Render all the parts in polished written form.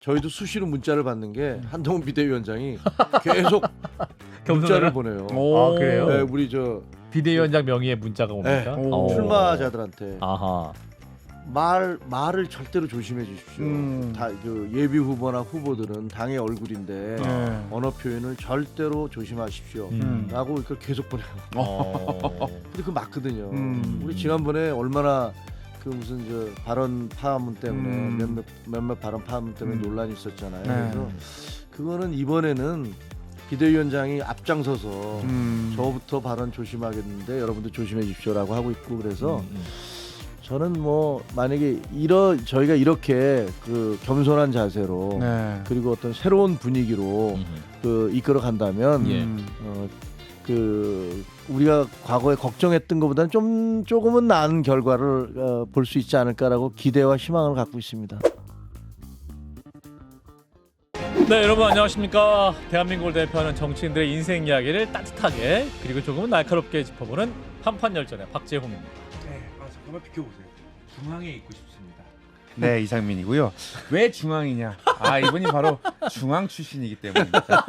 저희도 수시로 문자를 받는 게 한동훈 비대위원장이 계속 문자를 보내요. 아 그래요? 네, 우리 저 비대위원장 명의의 문자가 옵니까? 네, 오. 출마자들한테 아하. 말을 절대로 조심해 주십시오. 다 그 예비 후보나 후보들은 당의 얼굴인데 언어 표현을 절대로 조심하십시오. 라고 그걸 계속 보내요. 근데 그거 맞거든요. 우리 지난번에 얼마나 그 무슨 저 발언 파문문 때문에 몇몇 발언 파문 때문에 논란이 있었잖아요. 그래서 그거는 이번에는 비대위원장이 앞장서서 저부터 발언 조심하겠는데 여러분도 조심해 주십시오라고 하고 있고 그래서 저는 뭐 만약에 저희가 이렇게 그 겸손한 자세로 그리고 어떤 새로운 분위기로 그 이끌어 간다면 그 우리가 과거에 걱정했던 것보다는 조금은 나은 결과를 볼 수 있지 않을까라고 기대와 희망을 갖고 있습니다. 네, 여러분 안녕하십니까? 대한민국을 대표하는 정치인들의 인생 이야기를 따뜻하게 그리고 조금은 날카롭게 짚어보는 한판열전의 박재홍입니다. 네, 잠깐만 비켜보세요. 중앙에 있고 싶습니다. 네, 이상민이고요. 왜 중앙이냐? 이분이 바로 중앙 출신이기 때문입니다.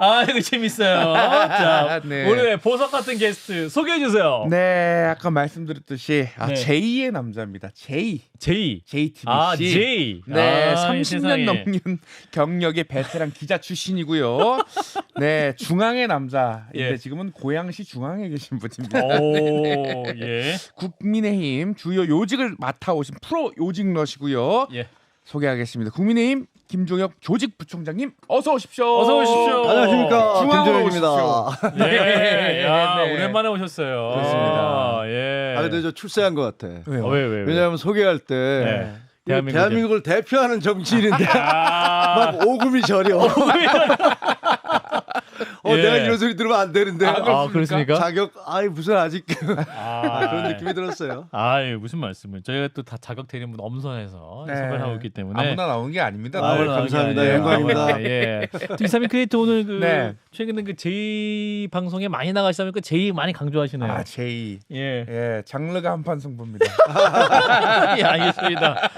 아, 이거 재밌어요. 자, 네. 오늘의 보석 같은 게스트 소개해 주세요. 네, 아까 말씀드렸듯이 네. 제2의 남자입니다. JTBC. J. 네, 아, 이 30년 세상에. 넘는 경력의 베테랑 기자 출신이고요. 네, 중앙의 남자인데 예. 지금은 고양시 중앙에 계신 분입니다. 오, 예. 국민의힘 주요 요직을 맡아오신 프로 요직러시고요. 예. 소개하겠습니다. 국민의힘 김종혁 조직부총장님 어서 오십시오. 어서 오십시오. 안녕하십니까, 중앙으로 김종혁입니다. 예. 야, 네. 오랜만에 오셨어요. 그렇습니다. 예. 근데 저 출세한 것 같아. 왜요? 왜? 왜냐하면 소개할 때 네. 대한민국을 대표하는 정치인인데 아. 막 오금이 저려. 예. 내가 이런 소리 들으면 안 되는데. 그렇습니까? 자격 무슨 아직 그런 느낌이 들었어요. 무슨 말씀을? 저희가 또 다 자격 대리분 엄선해서 네. 섭외를 하고 있기 때문에 아무나 나오는 게 아닙니다. 감사합니다. 예. 영광입니다. 예. 이사민 크리에이터 오늘 네. 최근에 그 J 방송에 많이 나가시다 보니까 J 많이 강조하시네요. 제이. 예. 예, 장르가 한판 승부입니다. 예, 알겠습니다.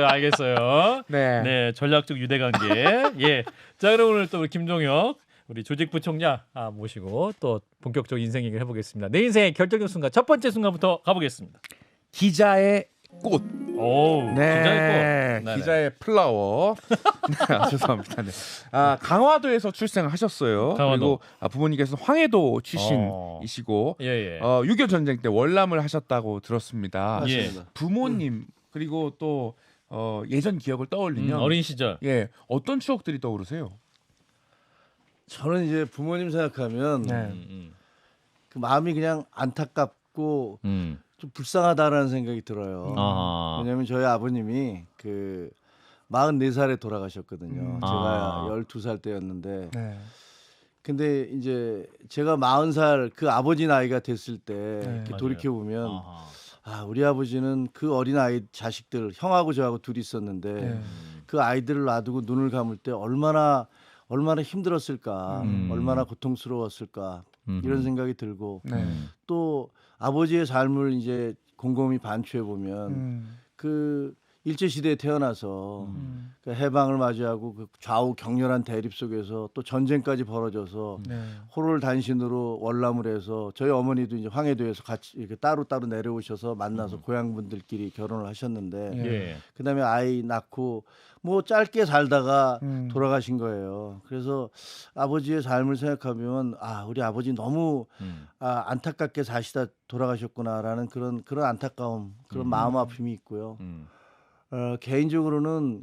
알겠어요. 네. 네, 전략적 유대관계. 예. 자, 그럼 오늘 또 우리 김종혁 우리 조직부총장 모시고 또 본격적인 인생 얘기를 해보겠습니다. 내 인생의 결정적 순간 첫 번째 순간부터 가보겠습니다. 기자의 꽃. 오, 네. 네네. 기자의 플라워. 네, 죄송합니다. 네. 강화도에서 출생하셨어요. 강화도. 그리고 부모님께서는 황해도 출신이시고 예. 6.25 전쟁 때 월남을 하셨다고 들었습니다. 예. 맞습니다. 부모님 그리고 또 예전 기억을 떠올리면 어린 시절. 예, 어떤 추억들이 떠오르세요? 저는 이제 부모님 생각하면 네. 그 마음이 그냥 안타깝고 좀 불쌍하다라는 생각이 들어요. 아하. 왜냐하면 저희 아버님이 그 44살에 돌아가셨거든요. 제가 12살 때였는데 네. 근데 이제 제가 40살 그 아버지 나이가 됐을 때 이렇게 맞아요. 돌이켜 보면 아하. 우리 아버지는 그 어린 아이 자식들 형하고 저하고 둘이 있었는데 네. 그 아이들을 놔두고 눈을 감을 때 얼마나 힘들었을까, 얼마나 고통스러웠을까 이런 생각이 들고 네. 또 아버지의 삶을 이제 곰곰이 반추해 보면 그 일제 시대에 태어나서 그 해방을 맞이하고 그 좌우 격렬한 대립 속에서 또 전쟁까지 벌어져서 네. 호롤단신으로 월남을 해서 저희 어머니도 이제 황해도에서 같이 이렇게 따로 내려오셔서 만나서 고향분들끼리 결혼을 하셨는데 예. 그다음에 아이 낳고 뭐 짧게 살다가 돌아가신 거예요. 그래서 아버지의 삶을 생각하면 우리 아버지 너무 안타깝게 사시다 돌아가셨구나라는 그런 안타까움, 그런 마음 아픔이 있고요. 개인적으로는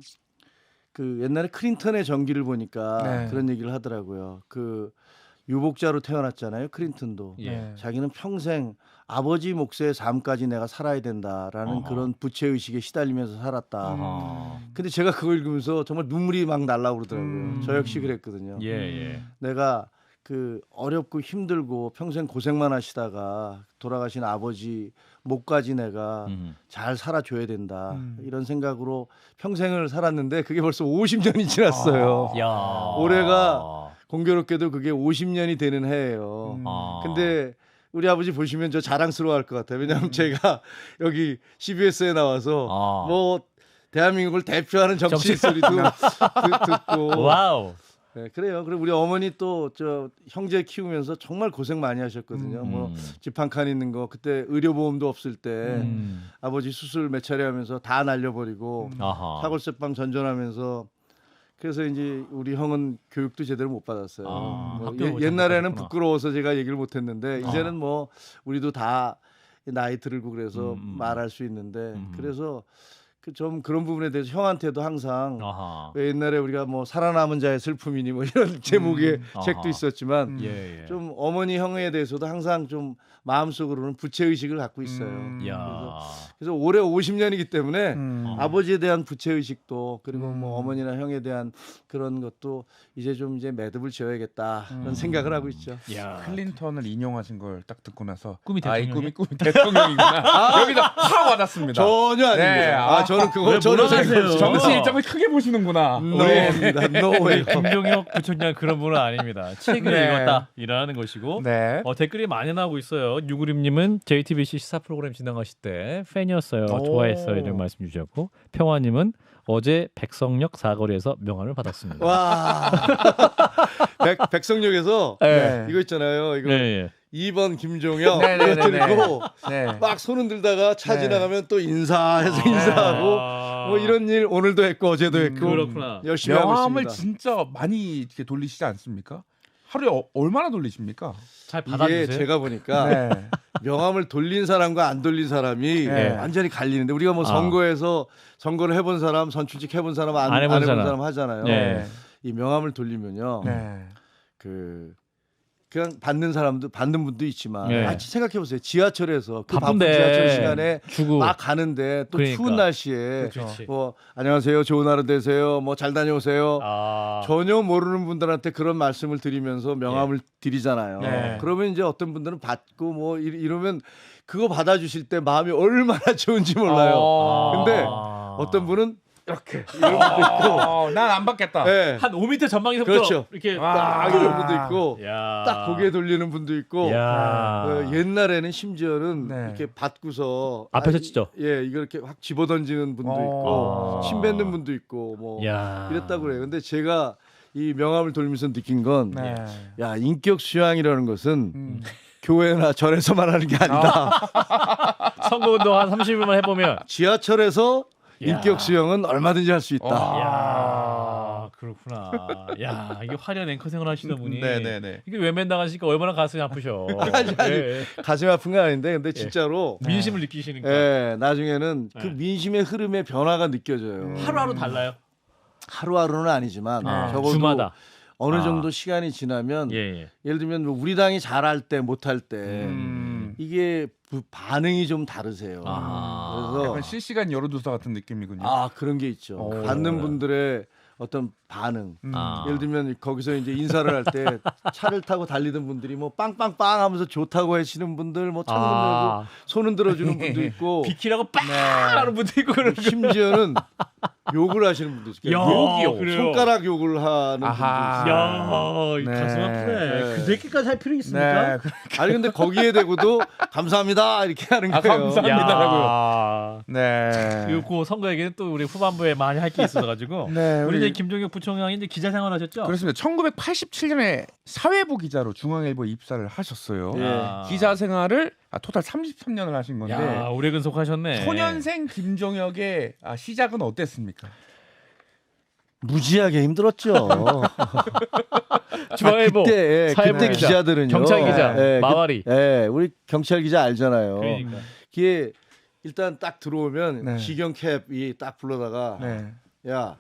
그 옛날에 클린턴의 전기를 보니까 네. 그런 얘기를 하더라고요. 그 유복자로 태어났잖아요. 클린턴도 예. 자기는 평생 아버지 몫의 삶까지 내가 살아야 된다라는 그런 부채 의식에 시달리면서 살았다. 아하. 근데 제가 그걸 읽으면서 정말 눈물이 막 날라고 그러더라고요. 저 역시 그랬거든요. 예. 내가 그 어렵고 힘들고 평생 고생만 하시다가 돌아가신 아버지 목까지 내가 잘 살아줘야 된다. 이런 생각으로 평생을 살았는데 그게 벌써 50년이 지났어요. 야. 올해가 공교롭게도 그게 50년이 되는 해예요. 근데 우리 아버지 보시면 저 자랑스러워할 것 같아요. 왜냐하면 제가 여기 CBS에 나와서 뭐 대한민국을 대표하는 정치 소리도 듣고 와우. 네, 그래요. 그리고 우리 어머니 또 저 형제 키우면서 정말 고생 많이 하셨거든요. 뭐 집 한 칸 있는 거 그때 의료보험도 없을 때 아버지 수술 몇 차례 하면서 다 날려버리고 아하. 사골세빵 전전하면서 그래서 이제 우리 형은 교육도 제대로 못 받았어요. 아, 뭐 학교를 못 옛날에는 받았구나. 부끄러워서 제가 얘기를 못 했는데 이제는 뭐 우리도 다 나이 들고 그래서 말할 수 있는데 그래서 그 좀 그런 부분에 대해서 형한테도 항상 아하. 왜 옛날에 우리가 뭐 살아남은 자의 슬픔이니 뭐 이런 제목의 책도 아하. 있었지만 예, 예. 좀 어머니 형에 대해서도 항상 좀 마음속으로는 부채 의식을 갖고 있어요. 야. 그래서 올해 50년이기 때문에 어. 아버지에 대한 부채 의식도 그리고 뭐 어머니나 형에 대한 그런 것도 이제 좀 이제 매듭을 지어야겠다 그런 생각을 하고 있죠. 야. 클린턴을 인용하신 걸 딱 듣고 나서 꿈이 아, 이 대통령이야? 꿈이 대통령이구나. 여기서 확 와닿습니다. 전혀 아닙니다. 네, 아, 저는 그거 왜 전혀 몰아가세요? 생각 없어요. 정치 일정을 크게 보시는구나. 노입니다. 노웨이. 김종혁 부총장 그런 분은 아닙니다. 책을 네. 읽었다 일하는 것이고 네. 댓글이 많이 나오고 있어요. 유구림님은 JTBC 시사 프로그램 진행하실 때 팬이었어요. 오. 좋아했어요. 이런 말씀 주셨고 평화님은 어제 백성역 사거리에서 명함을 받았습니다. 와. 백성역에서 네. 이거 있잖아요. 이거 네, 2번 김종혁 네, 네, 이거 네, 네. 들고 네. 막 손흔 들다가 차 네. 지나가면 또 인사해서 인사하고 아. 뭐 이런 일 오늘도 했고 어제도 했고 그렇구나. 열심히 하고 명함을 있습니다. 진짜 많이 이렇게 돌리시지 않습니까? 하루에 얼마나 돌리십니까? 잘 이게 받아주세요. 제가 보니까 네. 명함을 돌린 사람과 안 돌린 사람이 네. 완전히 갈리는데 우리가 뭐 아. 선거에서 선거를 해본 사람, 선출직 해본 사람, 안 안 해본 해본 사람. 사람 하잖아요. 네. 이 명함을 돌리면요, 네. 그냥 받는 사람도 받는 분도 있지만, 네. 생각해 보세요. 지하철에서 그 바쁜 바쁜데 지하철 시간에 주고 막 가는데 또 그러니까. 추운 날씨에 그렇지. 뭐 안녕하세요, 좋은 하루 되세요, 뭐 잘 다녀오세요. 아. 전혀 모르는 분들한테 그런 말씀을 드리면서 명함을 드리잖아요. 네. 그러면 이제 어떤 분들은 받고 뭐 이러면 그거 받아주실 때 마음이 얼마나 좋은지 몰라요. 근데 어떤 분은 이렇게 이런 분도 있고, 난 안 받겠다. 네. 한 5m 전방에서부터 그렇죠. 이렇게 딱 이런 분도 있고, 야. 딱 고개 돌리는 분도 있고. 야. 옛날에는 심지어는 네. 이렇게 받고서 앞에서 찢죠. 예, 이걸 이렇게 확 집어던지는 분도 어. 있고, 침 뱉는 분도 있고, 뭐 야. 이랬다고 그래요. 근데 제가 이 명함을 돌리면서 느낀 건, 네. 야, 인격 수양이라는 것은 음. 교회나 절에서만 하는 게 아니다. 선거운동 한 30일만 해보면 지하철에서 야. 인격 수양은 얼마든지 할 수 있다. 야 그렇구나. 야 이게 화려한 앵커 생활하시던 분이 네네네. 이게 외면 당하시니까 얼마나 가슴이 아프셔. 아니. 예, 가슴 아픈 건 아닌데, 근데 진짜로 민심을 느끼시니까 예, 나중에는 그 네. 민심의 흐름의 변화가 느껴져요. 하루하루 달라요. 하루하루는 아니지만 적어도 주마다. 어느 아. 정도 시간이 지나면 예. 예를 들면 뭐 우리 당이 잘할 때 못할 때 이게 반응이 좀 다르세요. 아. 그래서 약간 실시간 여론조사 같은 느낌이군요. 그런 게 있죠. 오. 받는 분들의 어떤 반응. 아. 예를 들면 거기서 이제 인사를 할 때 차를 타고 달리던 분들이 뭐 빵빵빵 하면서 좋다고 하시는 분들, 뭐 창문 열고 손 흔들어 주는 분도 있고, 비키라고 빵 네. 하는 분도 있고 그러고. 심지어는 욕을 하시는 분도 있어요. 야, 욕이요. 그래요? 손가락 욕을 하는 아하. 분도 있어요. 야, 이 네. 가슴 아프네. 네. 그 새끼까지 할 필요 있습니까? 네. 아니 근데 거기에 대고도 감사합니다 이렇게 하는 거예요. 감사합니다. 네. 그리고 선거 얘기는 또 우리 후반부에 많이 할 게 있어가지고 네, 우리 이제 김종혁 부총장이 이제 기자 생활하셨죠? 그렇습니다. 1987년에 사회부 기자로 중앙일보 입사를 하셨어요. 예. 기자 생활을 토탈 33년을 하신 건데 야, 오래 근속하셨네. 소년생 김종혁의 시작은 어땠습니까? 무지하게 힘들었죠. 중앙일보, 그때 사회부 그때 기자, 기자들은요. 경찰 기자, 예, 마와리. 우리 경찰 기자 알잖아요. 그러니까. 그게 일단 딱 들어오면 네. 지경캡이 딱 불러다가 네. 야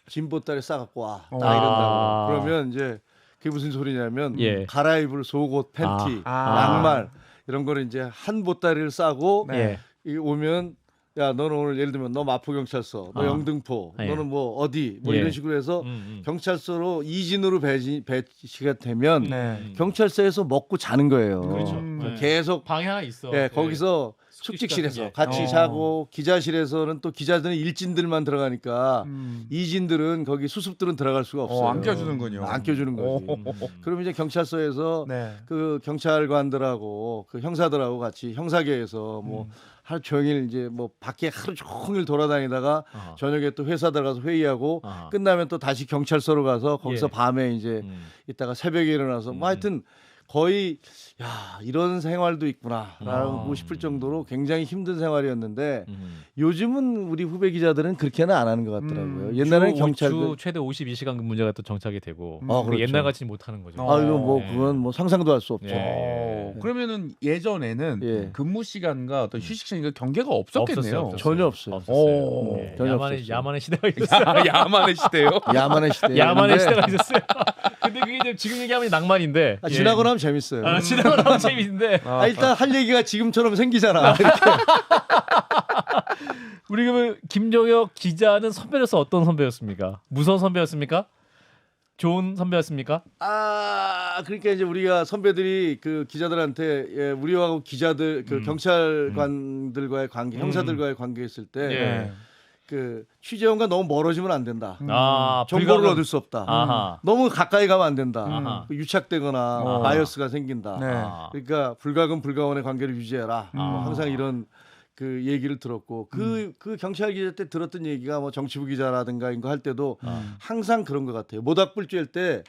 진보다리 싸갖고 와. 딱 어. 이런다고. 그러면 이제 그게 무슨 소리냐면 예. 갈아입을 속옷, 팬티, 아. 양말 이런 거를 이제 한 보따리를 싸고 네. 이 오면 야 너는 오늘 예를 들면 너 마포경찰서, 너 아. 영등포, 예. 너는 뭐 어디 뭐 예. 이런 식으로 해서 경찰서로 이진으로 배치가 되면 네. 경찰서에서 먹고 자는 거예요. 그렇죠. 음. 네. 계속 방해 하나 있어. 예, 거기서 숙직실에서 같은 게. 같이 자고 기자실에서는 또 기자들은 일진들만 들어가니까 이진들은 거기 수습들은 들어갈 수가 없어요. 안 껴주는군요. 안 껴주는 거지. 그럼 이제 경찰서에서 네. 그 경찰관들하고 그 형사들하고 같이 형사계에서 뭐 하루 종일 이제 뭐 밖에 하루 종일 돌아다니다가 아하. 저녁에 또 회사 들어가서 회의하고 아하. 끝나면 또 다시 경찰서로 가서 거기서 예. 밤에 이제 이따가 새벽에 일어나서 뭐 하여튼 거의 야 이런 생활도 있구나라고 싶을 정도로 굉장히 힘든 생활이었는데 요즘은 우리 후배 기자들은 그렇게는 안 하는 것 같더라고요. 옛날에는 경찰들 최대 52시간 근무제가 또 정착이 되고 그렇죠. 옛날 같이 못 하는 거죠. 아 이거 뭐 예. 그건 뭐 상상도 할 수 없죠. 예. 그러면은 예전에는 예. 근무 시간과 어떤 휴식 시간과 경계가 없었겠네요. 없었어요. 전혀 없어요. 없었어요. 예. 전혀 야만의 없었어요. 야만의 시대가 있었어요. 야만의 시대요. 야만의 시대. 야만의 시대가 있었어요. 근데 그게 이제 지금 얘기하면 낭만인데 예. 지나고 나면 재밌어요. 지나고 나면 재밌는데 일단 할 얘기가 지금처럼 생기잖아. 우리 그러면 김종혁 기자는 선배로서 어떤 선배였습니까? 무서운 선배였습니까? 좋은 선배였습니까? 그러니까 이제 우리가 선배들이 그 기자들한테 예, 우리하고 기자들 그 경찰관들과의 관계, 형사들과의 관계했을 때 예. 그 취재원과 너무 멀어지면 안 된다. 불가능. 정보를 얻을 수 없다. 아하. 너무 가까이 가면 안 된다. 아하. 유착되거나 바이어스가 생긴다. 네. 아. 그러니까 불가금 불가원의 관계를 유지해라. 뭐 아. 항상 이런 그 얘기를 들었고 그 경찰 기자 때 들었던 얘기가 뭐 정치부 기자라든가 이거 할 때도 항상 그런 것 같아요. 모닥불 쬐일 때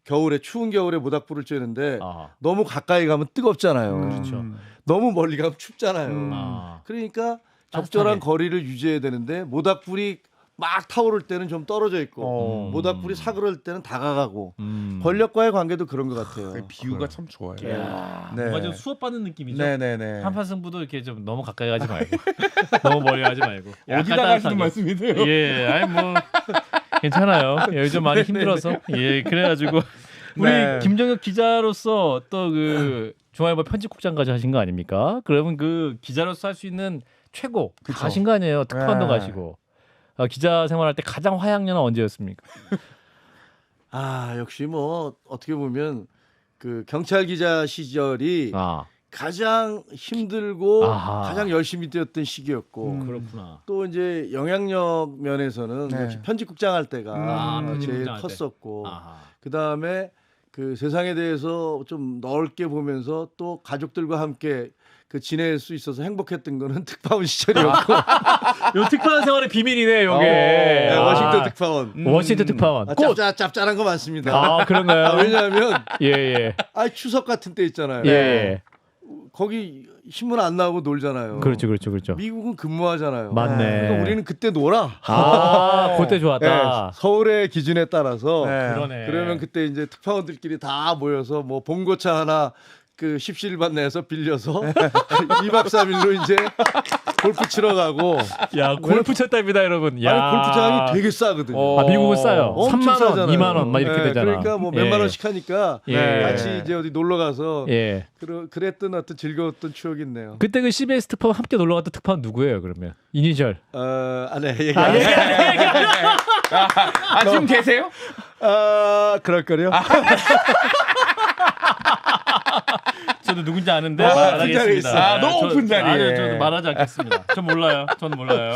겨울에 추운 겨울에 모닥불을 쬐는데 아하. 너무 가까이 가면 뜨겁잖아요. 그렇죠. 너무 멀리 가면 춥잖아요. 아. 그러니까 적절한 따뜻하게. 거리를 유지해야 되는데 모닥불이 막 타오를 때는 좀 떨어져 있고 모닥불이 사그럴 때는 다가가고 권력과의 관계도 그런 것 같아요. 그 비유가 참 좋아요. 이야. 네. 뭔가 좀 수업받는 느낌이죠. 네네네. 한판 승부도 이렇게 좀 너무 가까이 가지 말고 너무 멀리 가지 말고 어디다가 하시는 말씀이세요? 예, 아니 뭐 괜찮아요. 요즘 많이 힘들어서 예, 그래가지고 우리 네. 김정혁 기자로서 또 그 중앙일보 편집국장까지 하신 거 아닙니까? 그러면 그 기자로서 할 수 있는 최고 그쵸. 가신 거 아니에요? 특파원도 네. 가시고 기자 생활할 때 가장 화양연은 언제였습니까? 역시 뭐 어떻게 보면 그 경찰 기자 시절이 가장 힘들고 아하. 가장 열심히 뛰었던 시기였고 그렇구나. 또 이제 영향력 면에서는 네. 역시 편집국장 할 때가 제일 편집국장 할 때. 컸었고 아하. 그 다음에 그 세상에 대해서 좀 넓게 보면서 또 가족들과 함께 그 지낼 수 있어서 행복했던 거는 특파원 시절이었고 요 특파원 생활의 비밀이네, 요게. 네, 아. 워싱턴 특파원. 워싱턴 특파원. 짭짤한 거 많습니다. 그런가요? 왜냐하면 예. 추석 같은 때 있잖아요. 예. 거기 신문 안 나오고 놀잖아요. 그렇죠. 미국은 근무하잖아요. 맞네. 그러니까 우리는 그때 놀아. 그때 네, 좋았다. 서울의 기준에 따라서 네. 그러네. 그러면 그때 이제 특파원들끼리 다 모여서 뭐 봉고차 하나 그 십시일반 내에서 빌려서 2박 3일로 이제 골프 치러 가고. 야, 골프 쳤답니다, 여러분. 야. 아니 골프장이 되게 싸거든요. 미국은 싸요. 엄청 3만 원, 싸잖아요. 2만 원 막 이렇게 네, 되잖아. 그러니까 뭐 몇만 원씩 하니까 예. 같이 이제 어디 놀러 가서 예. 그랬던 어떤 즐거웠던 추억이 있네요. 그때 그 CBS 특파원 함께 놀러 갔던 특파원 누구예요, 그러면? 이니셜. 얘기. 지금 계세요? 그럴 거요. 저도 누군지 아는데 오픈 자리에 말하겠습니다. 있어요. 너무 오픈 자리에. 저도 말하지 않겠습니다. 저는 몰라요.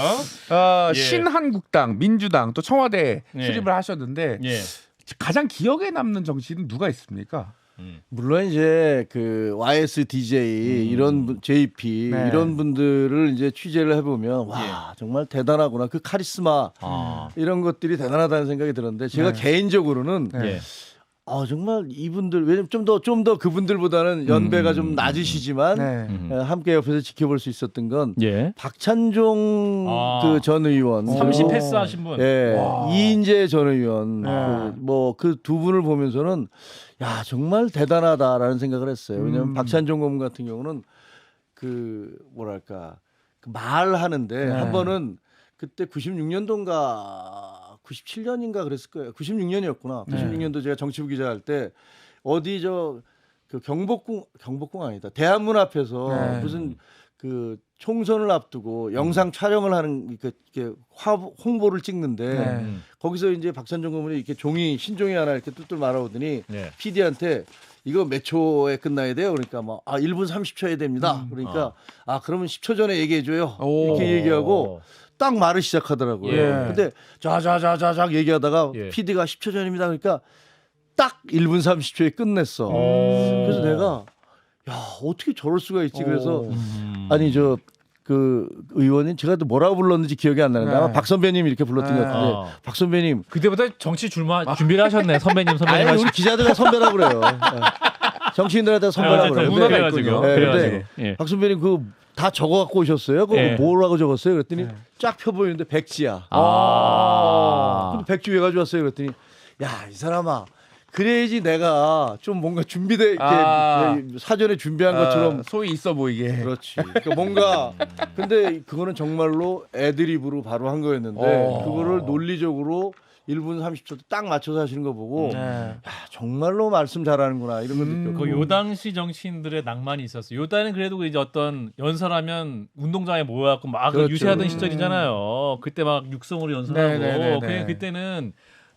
예. 신한국당, 민주당 또 청와대 예. 출입을 하셨는데 예. 가장 기억에 남는 정치인은 누가 있습니까? 물론 이제 그 YSDJ 이런 JP 네. 이런 분들을 이제 취재를 해보면 와 정말 대단하구나 그 카리스마 이런 것들이 대단하다는 생각이 들었는데 제가 개인적으로는 예. 정말 이분들 왜냐면 좀 더 그분들보다는 연배가 좀 낮으시지만 네. 함께 옆에서 지켜볼 수 있었던 건 예. 박찬종 그 전 의원 30 그리고 패스하신 분. 예, 와. 이인재 전 의원 네. 뭐 그 두 분을 보면서는 야 정말 대단하다라는 생각을 했어요. 왜냐하면 박찬종 고문 같은 경우는 그 뭐랄까 그 말하는데 한 번은 그때 96년도인가 97년인가 그랬을 거예요. 96년이었구나. 96년도 제가 정치부 기자할 때 어디 그 경복궁 아니다. 대한문 앞에서 무슨 그 총선을 앞두고 영상 촬영을 하는 이렇게 홍보를 찍는데 거기서 이제 박찬종 고문이 이렇게 신종이 하나 이렇게 뚫뚫 말아오더니 네. PD한테 이거 몇 초에 끝나야 돼요. 그러니까 뭐 1분 30초에 됩니다. 그러니까 그러면 10초 전에 얘기해 줘요. 이렇게 얘기하고 딱 말을 시작하더라고요. 예. 근데 자자자자작 얘기하다가 예. PD가 10초 전입니다. 그러니까 딱 1분 30초에 끝냈어. 그래서 내가 야, 어떻게 저럴 수가 있지? 그래서 아니 그 의원님 제가 또 뭐라고 불렀는지 기억이 안 나는데 아마 박 선배님 이렇게 불렀던 것 같은데 박 선배님 그때부터 정치 준비를 하셨네. 선배님 아니 우리 기자들한테 선배라고 그래요. 정치인들한테 선배라고 그래요. 문화가지고. 근데 박 선배님 그 다 적어 갖고 오셨어요? 그거 뭐라고 적었어요? 그랬더니 쫙 펴 보이는데 백지야. 근데 백지 왜 가져왔어요? 그랬더니 야, 이 사람아. 그래야지 내가 좀 뭔가 준비돼 이렇게 사전에 준비한 것처럼 소위 있어 보이게. 그렇지. 그러니까 뭔가 근데 그거는 정말로 애드립으로 바로 한 거였는데 그거를 논리적으로 1분 30초 딱 맞춰서 하시는 거 보고 야, 정말로 말씀 잘하는구나 이런 걸 느꼈고. 요 당시 정치인들의 낭만이 있었어요. 요 때는 그래도 이제 어떤 연설하면 운동장에 모여갖고 막 그렇죠. 유세하던 시절이잖아요. 그때 막 육성으로 연설하고 그냥 그때는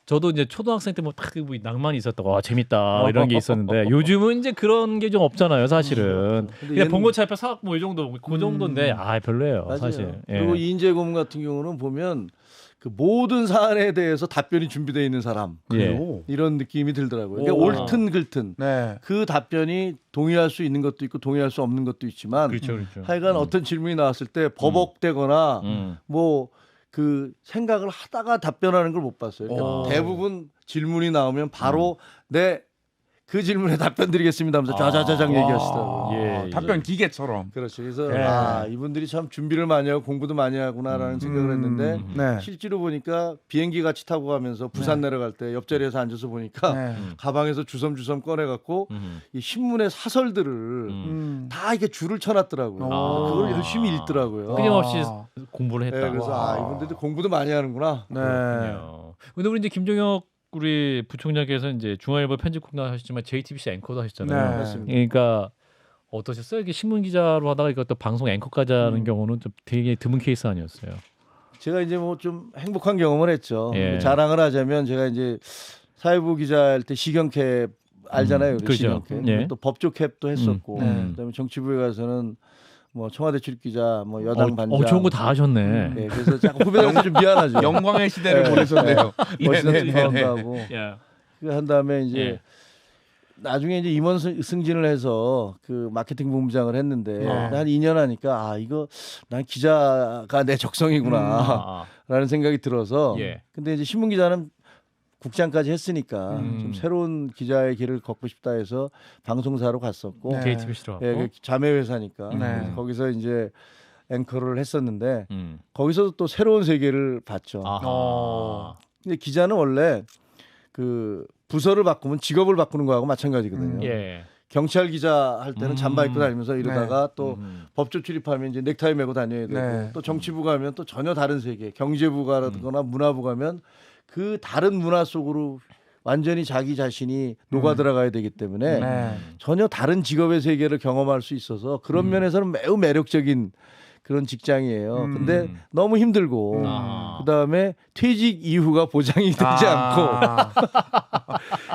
저도 이제 초등학생 때 뭐 딱 낭만이 있었다고 재밌다 이런 게 있었는데 요즘은 이제 그런 게 좀 없잖아요, 사실은. 그냥 봉고차 옆에 사갖고 뭐 이 정도 그 정도인데 별로예요, 맞아요. 사실. 그리고 이인재 고문 같은 경우는 보면 그 모든 사안에 대해서 답변이 준비되어 있는 사람 이런 느낌이 들더라고요. 그러니까 옳든 글튼 그 답변이 동의할 수 있는 것도 있고 동의할 수 없는 것도 있지만 그렇죠. 하여간 어떤 질문이 나왔을 때 버벅대거나 뭐 그 생각을 하다가 답변하는 걸 못 봤어요. 그러니까 대부분 질문이 나오면 바로 내 그 질문에 답변 드리겠습니다 하면서 좌좌좌장 얘기하시더라고요. 답변 기계처럼. 그렇죠. 그래서 이분들이 참 준비를 많이 하고 공부도 많이 하구나라는 생각을 했는데 실제로 보니까 비행기 같이 타고 가면서 부산 내려갈 때 옆자리에서 앉아서 보니까 가방에서 주섬주섬 꺼내갖고 이 신문의 사설들을 다 이렇게 줄을 쳐놨더라고요. 그걸 열심히 읽더라고요. 끊임없이 공부를 했다. 네, 그래서 이분들도 공부도 많이 하는구나. 그렇군요. 근데 우리 이제 김종혁 우리 부총장께서 이제 중앙일보 편집국장 하셨지만 JTBC 앵커도 하셨잖아요. 그러니까 어떠셨어요? 이게 신문 기자로 하다가 이것도 방송 앵커까지 하는 경우는 좀 되게 드문 케이스 아니었어요? 제가 이제 뭐 좀 행복한 경험을 했죠. 자랑을 하자면 제가 이제 사회부 기자할 때 시경캡 알잖아요. 그렇죠. 시경캡. 또 법조캡도 했었고 그다음에 정치부에 가서는 뭐 청와대 출입기자, 뭐 여당 반장. 좋은 거 다 하셨네. 네, 그래서 자꾸 후배들한테 좀 미안하죠. 영광의 시대를 보내셨네요. 멋있는 투표도 하고. 그거 한 다음에 이제 나중에 이제 임원 승진을 해서 그 마케팅 본부장을 했는데 한 2년 하니까 이거 난 기자가 내 적성이구나라는 생각이 들어서. 근데 이제 신문 기자는 국장까지 했으니까 좀 새로운 기자의 길을 걷고 싶다 해서 방송사로 갔었고 JTBC로 그 자매 회사니까 그래서 거기서 이제 앵커를 했었는데 거기서도 또 새로운 세계를 봤죠. 근데 기자는 원래 그 부서를 바꾸면 직업을 바꾸는 거하고 마찬가지거든요. 경찰 기자 할 때는 잠바 입고 다니면서 이러다가 또 법조 출입하면 이제 넥타이 메고 다녀야 되고 또 정치부 가면 또 전혀 다른 세계, 경제부 가거나 문화부 가면 그 다른 문화 속으로 완전히 자기 자신이 녹아 들어가야 되기 때문에 전혀 다른 직업의 세계를 경험할 수 있어서 그런 면에서는 매우 매력적인 그런 직장이에요. 근데 너무 힘들고 그다음에 퇴직 이후가 보장이 되지 않고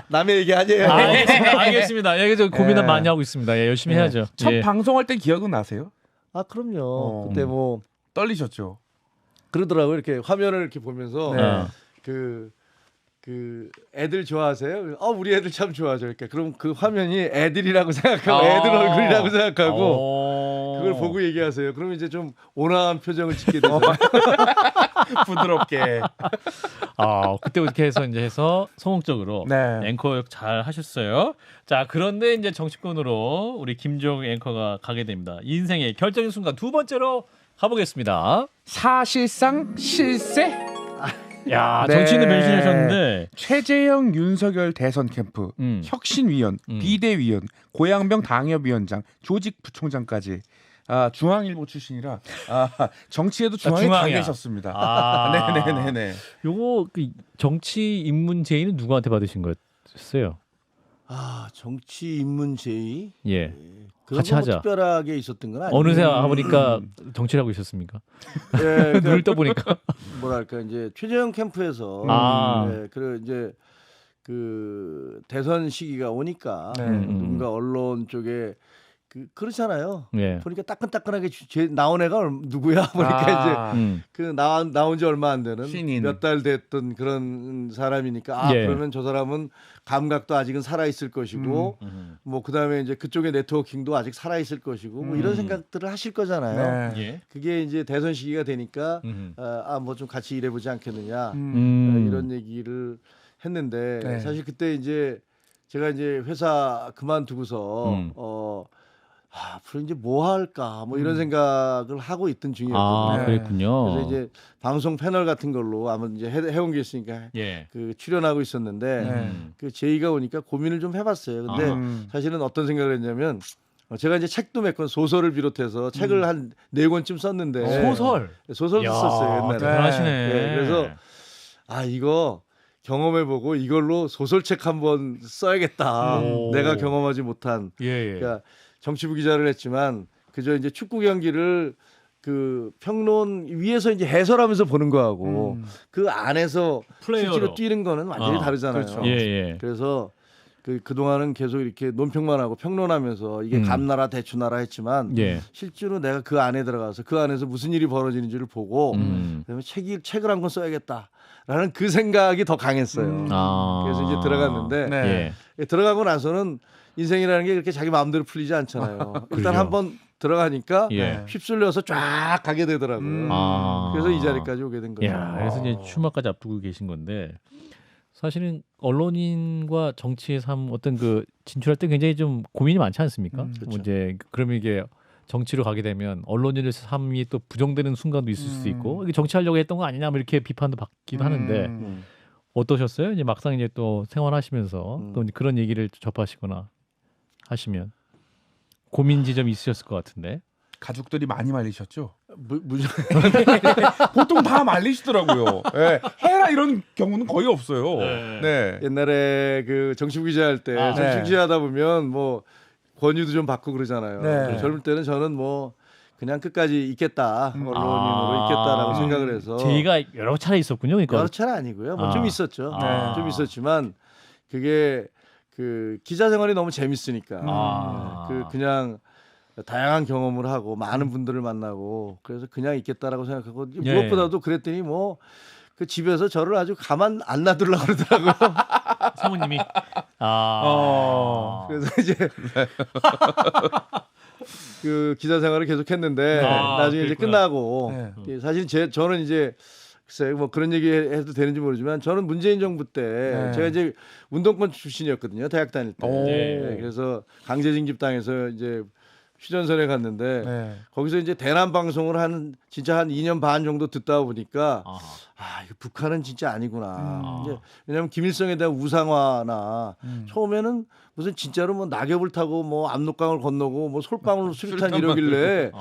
남의 얘기 아니에요. 알겠습니다. 저 고민을 많이 하고 있습니다. 열심히 해야죠. 첫 방송할 때 기억은 나세요? 그럼요. 그때 뭐 떨리셨죠? 그러더라고요. 이렇게 화면을 이렇게 보면서 그 애들 좋아하세요? 우리 애들 참 좋아하죠. 그러니까 그럼 그 화면이 애들이라고 생각하고 애들 얼굴이라고 생각하고 그걸 보고 얘기하세요. 그러면 이제 좀 온화한 표정을 짓게 되죠. 부드럽게. 그때 이렇게 해서 성공적으로 앵커 잘 하셨어요. 자, 그런데 이제 정치권으로 우리 김종혁 앵커가 가게 됩니다. 인생의 결정적인 순간 두 번째로 가보겠습니다. 사실상 실세? 정치인을 변신하셨는데 최재형 윤석열 대선 캠프 혁신위원, 비대위원, 고양병 당협위원장, 조직 부총장까지 중앙일보 출신이라 정치에도 중앙에 가 계셨습니다. 네네네네. 요거 그 정치 입문 제의는 누구한테 받으신 거였어요? 정치 입문 제의? 같이 하자. 특별하게 있었던 건 아니에요. 어느새 보니까 정치를 하고 있었습니까? 눈을 떠보니까 뭐랄까 이제 최재형 캠프에서 그리고 이제 그 대선 시기가 오니까 네. 누군가 언론 쪽에 그렇잖아요. 예. 보니까 따끈따끈하게 나온 애가 누구야? 보니까 이제 그 나온 지 얼마 안 되는 신인. 몇 달 됐던 그런 사람이니까 예. 그러면 저 사람은 감각도 아직은 살아 있을 것이고 뭐 그다음에 이제 그쪽의 네트워킹도 아직 살아 있을 것이고 뭐 이런 생각들을 하실 거잖아요. 네. 예. 그게 이제 대선 시기가 되니까 뭐 좀 같이 일해 보지 않겠느냐 이런 얘기를 했는데 네. 사실 그때 이제 제가 이제 회사 그만두고서 앞으로 이제 뭐 할까 뭐 이런 생각을 하고 있던 중이었거든요. 아, 그랬군요. 그래서 이제 방송 패널 같은 걸로 아마 이제 해온 게 있으니까 예. 그 출연하고 있었는데 그 제의가 오니까 고민을 좀 해봤어요. 근데 사실은 어떤 생각을 했냐면 제가 이제 책도 몇 권 소설을 비롯해서 책을 한 4권쯤 썼는데 소설도 야, 썼어요 옛날에. 대단하시네. 네, 그래서 이거 경험해보고 이걸로 소설책 한번 써야겠다. 내가 경험하지 못한. 예. 그러니까 정치부 기자를 했지만 그저 이제 축구 경기를 그 평론 위에서 이제 해설하면서 보는 거하고 그 안에서 플레이어로. 실제로 뛰는 거는 완전히 다르잖아요. 그렇죠. 예. 그래서 그동안은 계속 이렇게 논평만 하고 평론하면서 이게 감나라 대추나라 했지만 예. 실제로 내가 그 안에 들어가서 그 안에서 무슨 일이 벌어지는지를 보고 그다음에 책을 한 권 써야겠다라는 그 생각이 더 강했어요. 그래서 이제 들어갔는데 네. 들어가고 나서는 인생이라는 게 이렇게 자기 마음대로 풀리지 않잖아요. 일단 한번 들어가니까 예. 휩쓸려서 쫙 가게 되더라고요. 그래서 이 자리까지 오게 된 거죠. 야, 그래서 이제 출마까지 앞두고 계신 건데 사실은 언론인과 정치의 삶 어떤 그 진출할 때 굉장히 좀 고민이 많지 않습니까? 그렇죠. 뭐 이제 그러면 이게 정치로 가게 되면 언론인의 삶이 또 부정되는 순간도 있을 수도 있고 이게 정치하려고 했던 거 아니냐 뭐 이렇게 비판도 받기도 하는데 어떠셨어요? 이제 막상 이제 또 생활하시면서 또 이제 그런 얘기를 접하시거나 하시면 고민 지점이 있으셨을 것 같은데. 가족들이 많이 말리셨죠? 무슨 보통 다 말리시더라고요. 네. 해라 이런 경우는 거의 없어요. 네. 옛날에 그 정치부 기자할 때 정치 네. 기자하다 보면 뭐 권유도 좀 받고 그러잖아요. 네. 젊을 때는 저는 뭐 그냥 끝까지 있겠다 언론인으로 있겠다라고 생각을 해서 제의가 여러 차례 있었군요. 그러니까 여러 차례 아니고요. 뭐 좀 있었죠. 아. 좀 있었지만 그게 그 기자 생활이 너무 재밌으니까 그냥 다양한 경험을 하고 많은 분들을 만나고 그래서 그냥 있겠다라고 생각하고 예. 무엇보다도 그랬더니 뭐 그 집에서 저를 아주 가만 안 놔두려고 그러더라고요. 사모님이 그래서 이제 그 기자 생활을 계속했는데 나중에 이제 그랬구나. 끝나고 사실 저는 이제 글쎄요 뭐 그런 얘기 해도 되는지 모르지만 저는 문재인 정부 때 제가 이제 운동권 출신이었거든요 대학 다닐 때. 네, 그래서 강제징집 당해서 이제 휴전선에 갔는데 거기서 이제 대남 방송을 진짜 한 2년 반 정도 듣다 보니까 이거 북한은 진짜 아니구나. 이제 왜냐하면 김일성에 대한 우상화나 처음에는 무슨 진짜로 뭐 낙엽을 타고 뭐 압록강을 건너고 뭐 솔방울 수류탄 이러길래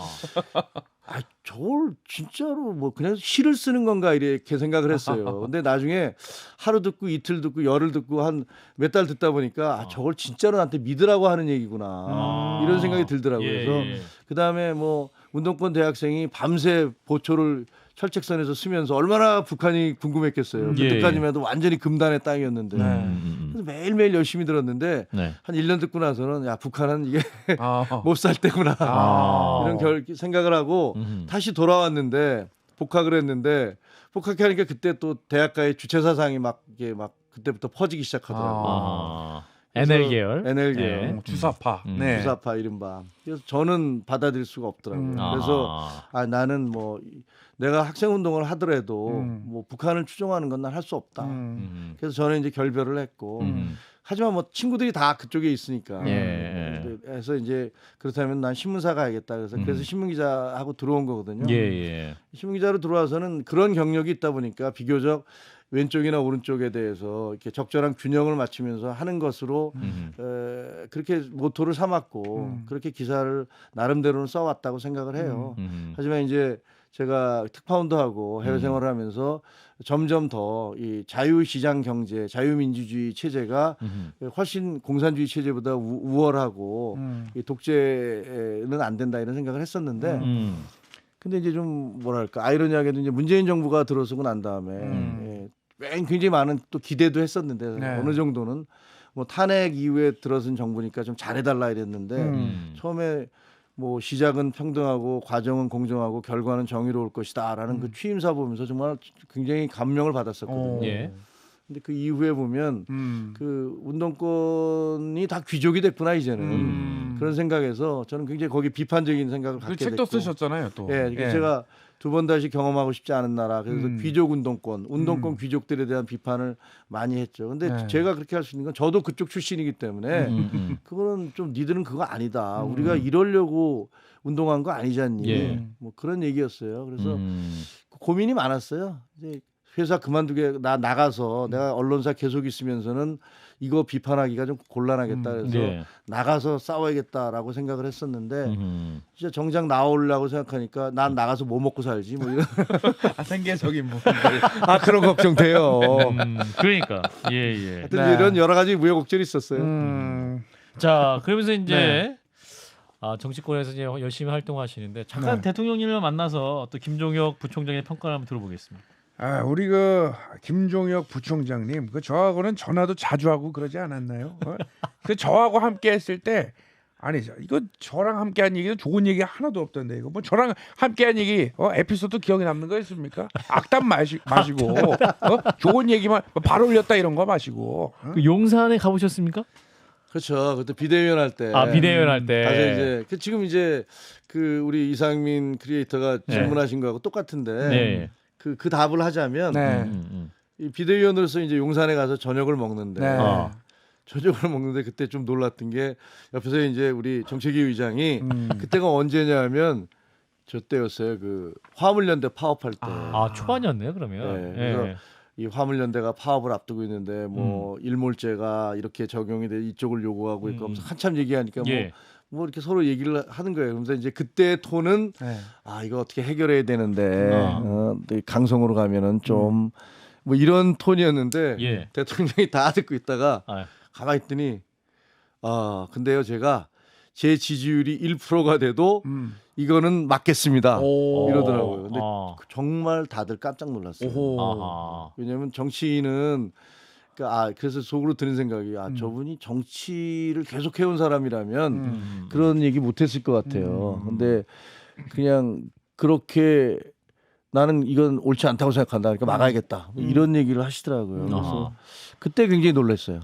저걸 진짜로 뭐 그냥 시를 쓰는 건가 이렇게 생각을 했어요. 근데 나중에 하루 듣고 이틀 듣고 열흘 듣고 한 몇 달 듣다 보니까 저걸 진짜로 나한테 믿으라고 하는 얘기구나 이런 생각이 들더라고요. 그래서 그다음에 뭐 운동권 대학생이 밤새 보초를 철책선에서 쓰면서 얼마나 북한이 궁금했겠어요. 그때까지만 해도 완전히 금단의 땅이었는데 그래서 매일매일 열심히 들었는데 한 1년 듣고 나서는 야 북한은 이게 못 살 때구나 이런 생각을 하고 다시 돌아왔는데 복학을 했는데 복학하니까 그때 또 대학가의 주체사상이 막 이게 막 그때부터 퍼지기 시작하더라고요. NL 계열. NL 계열. 주사파. 주사파 이른바. 그래서 저는 받아들일 수가 없더라고요. 그래서 나는 뭐 내가 학생 운동을 하더라도 뭐 북한을 추종하는 건 난 할 수 없다. 그래서 저는 이제 결별을 했고 하지만 뭐 친구들이 다 그쪽에 있으니까. 그래서 이제 그렇다면 난 신문사 가야겠다. 그래서 신문기자하고 들어온 거거든요. 신문기자로 들어와서는 그런 경력이 있다 보니까 비교적 왼쪽이나 오른쪽에 대해서 이렇게 적절한 균형을 맞추면서 하는 것으로 그렇게 모토를 삼았고 그렇게 기사를 나름대로는 써왔다고 생각을 해요. 하지만 이제 제가 특파원도 하고 해외 생활을 하면서 점점 더 이 자유시장 경제, 자유민주주의 체제가 훨씬 공산주의 체제보다 우월하고 이 독재는 안 된다 이런 생각을 했었는데 근데 이제 좀 뭐랄까 아이러니하게도 이제 문재인 정부가 들어서고 난 다음에 굉장히 많은 또 기대도 했었는데 네. 어느 정도는 뭐 탄핵 이후에 들어선 정부니까 좀 잘해달라 이랬는데 처음에 뭐 시작은 평등하고 과정은 공정하고 결과는 정의로울 것이다라는 그 취임사 보면서 정말 굉장히 감명을 받았었거든요. 예. 근데 그 이후에 보면 그 운동권이 다 귀족이 됐구나 이제는 그런 생각에서 저는 굉장히 거기 비판적인 생각을 그 갖게 책도 됐고. 쓰셨잖아요, 또. 예, 그러니까 제가 두 번 다시 경험하고 싶지 않은 나라. 그래서 귀족 운동권 귀족들에 대한 비판을 많이 했죠. 근데 네. 제가 그렇게 할 수 있는 건 저도 그쪽 출신이기 때문에 그거는 좀 니들은 그거 아니다. 우리가 이러려고 운동한 거 아니지 않니? 예. 뭐 그런 얘기였어요. 그래서 고민이 많았어요. 이제 회사 그만두게 나가서 내가 언론사 계속 있으면서는 이거 비판하기가 좀 곤란하겠다. 그래서 네. 나가서 싸워야겠다라고 생각을 했었는데 진짜 정작 나오려고 생각하니까 난 나가서 뭐 먹고 살지 뭐 이런 생계적인 뭐. 아 그런 걱정돼요. 그러니까 예. 하여튼 네. 이런 여러 가지 우여곡절이 있었어요. 자, 그러면서 이제 네. 정치권에서 이제 열심히 활동하시는데 잠깐 대통령님을 만나서 또 김종혁 부총장의 평가를 한번 들어보겠습니다. 우리 그 김종혁 부총장님 그 저하고는 전화도 자주 하고 그러지 않았나요? 그 저하고 함께 했을 때 아니죠. 이거 저랑 함께한 얘기는 좋은 얘기 하나도 없던데 이거 뭐 저랑 함께한 얘기 에피소드 기억에 남는 거 있습니까? 악담 마시고 좋은 얘기만 발 올렸다 이런 거 마시고 그 용산에 가보셨습니까? 그렇죠. 그때 비대위원 할 때. 비대위원 할 때. 가서 이제 지금 이제 그 우리 이상민 크리에이터가 네. 질문하신 거하고 똑같은데 네. 그 답을 하자면 네. 이 비대위원으로서 이제 용산에 가서 저녁을 먹는데 네. 저녁을 먹는데 그때 좀 놀랐던 게 옆에서 이제 우리 정책위 의장이 그때가 언제냐면 저 때였어요. 그 화물연대 파업할 때. 초반이었네요, 그러면. 네, 그래서 이 화물연대가 파업을 앞두고 있는데 뭐 일몰제가 이렇게 적용이 돼 이쪽을 요구하고 있고 하면서 한참 얘기하니까 예. 뭐 이렇게 서로 얘기를 하는 거예요. 그러면서 이제 그때 톤은 네. 이거 어떻게 해결해야 되는데 강성으로 가면은 좀 뭐 이런 톤이었는데 예. 대통령이 다 듣고 있다가 아, 가만히 있더니 근데요 제가 제 지지율이 1%가 돼도 이거는 맞겠습니다 이러더라고요. 근데 정말 다들 깜짝 놀랐어요. 아하. 왜냐하면 정치인은 그래서 속으로 드는 생각이 저분이 정치를 계속 해온 사람이라면 그런 얘기 못했을 것 같아요. 근데 그냥 그렇게 나는 이건 옳지 않다고 생각한다. 그러니까 막아야겠다. 이런 얘기를 하시더라고요. 그래서 그때 굉장히 놀랐어요.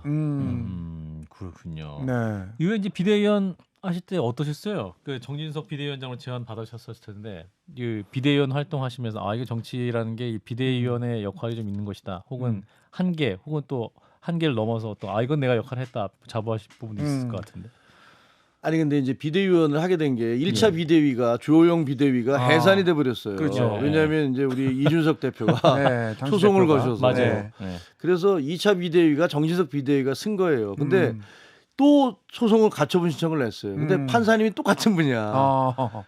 그렇군요. 네. 이후에 이제 비대위원 하실 때 어떠셨어요? 그 정진석 비대위원장으로 제안 받으셨을 텐데 이 비대위원 활동하시면서 이거 정치라는 게 이 비대위원의 역할이 좀 있는 것이다. 혹은 한계, 혹은 또 한계를 넘어서 또 이건 내가 역할을 했다 자부하실 부분이 있을 것 같은데. 아니 근데 이제 비대위원을 하게 된 게 1차 비대위가 주호영 비대위가 해산이 돼 버렸어요. 그렇죠. 왜냐하면 이제 우리 이준석 대표가 네, 당시 소송을 대표가. 거셔서 맞아요. 그래서 2차 비대위가 정진석 비대위가 쓴 거예요. 근데 또 소송을 가처분 신청을 냈어요. 근데 판사님이 똑같은 분이야.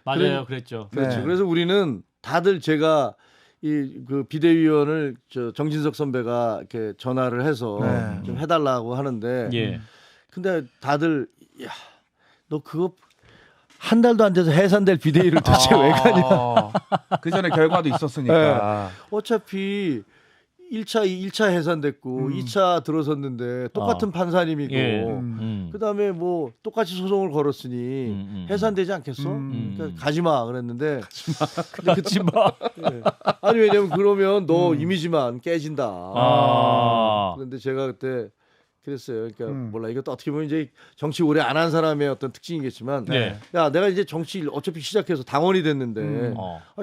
맞아요, 그랬죠. 그렇죠. 네. 그래서 우리는 다들 제가 그 비대위원을 정진석 선배가 이렇게 전화를 해서 네. 좀 해달라고 하는데, 예. 근데 다들 너 그거 한 달도 안 돼서 해산될 비대위를 도대체 왜 가냐? 그 전에 결과도 있었으니까. 어차피 1차 해산됐고 2차 들어섰는데 똑같은 판사님이고 예. 그다음에 뭐 똑같이 소송을 걸었으니 해산되지 않겠어? 그러니까 가지 마 그랬는데 그렇지 마. 예. 아니 왜냐면 그러면 너 이미지만 깨진다. 그런데 제가 그때 그랬어요. 그러니까 몰라 이것도 어떻게 보면 이제 정치 오래 안 한 사람의 어떤 특징이겠지만 네. 야 내가 이제 정치 어차피 시작해서 당원이 됐는데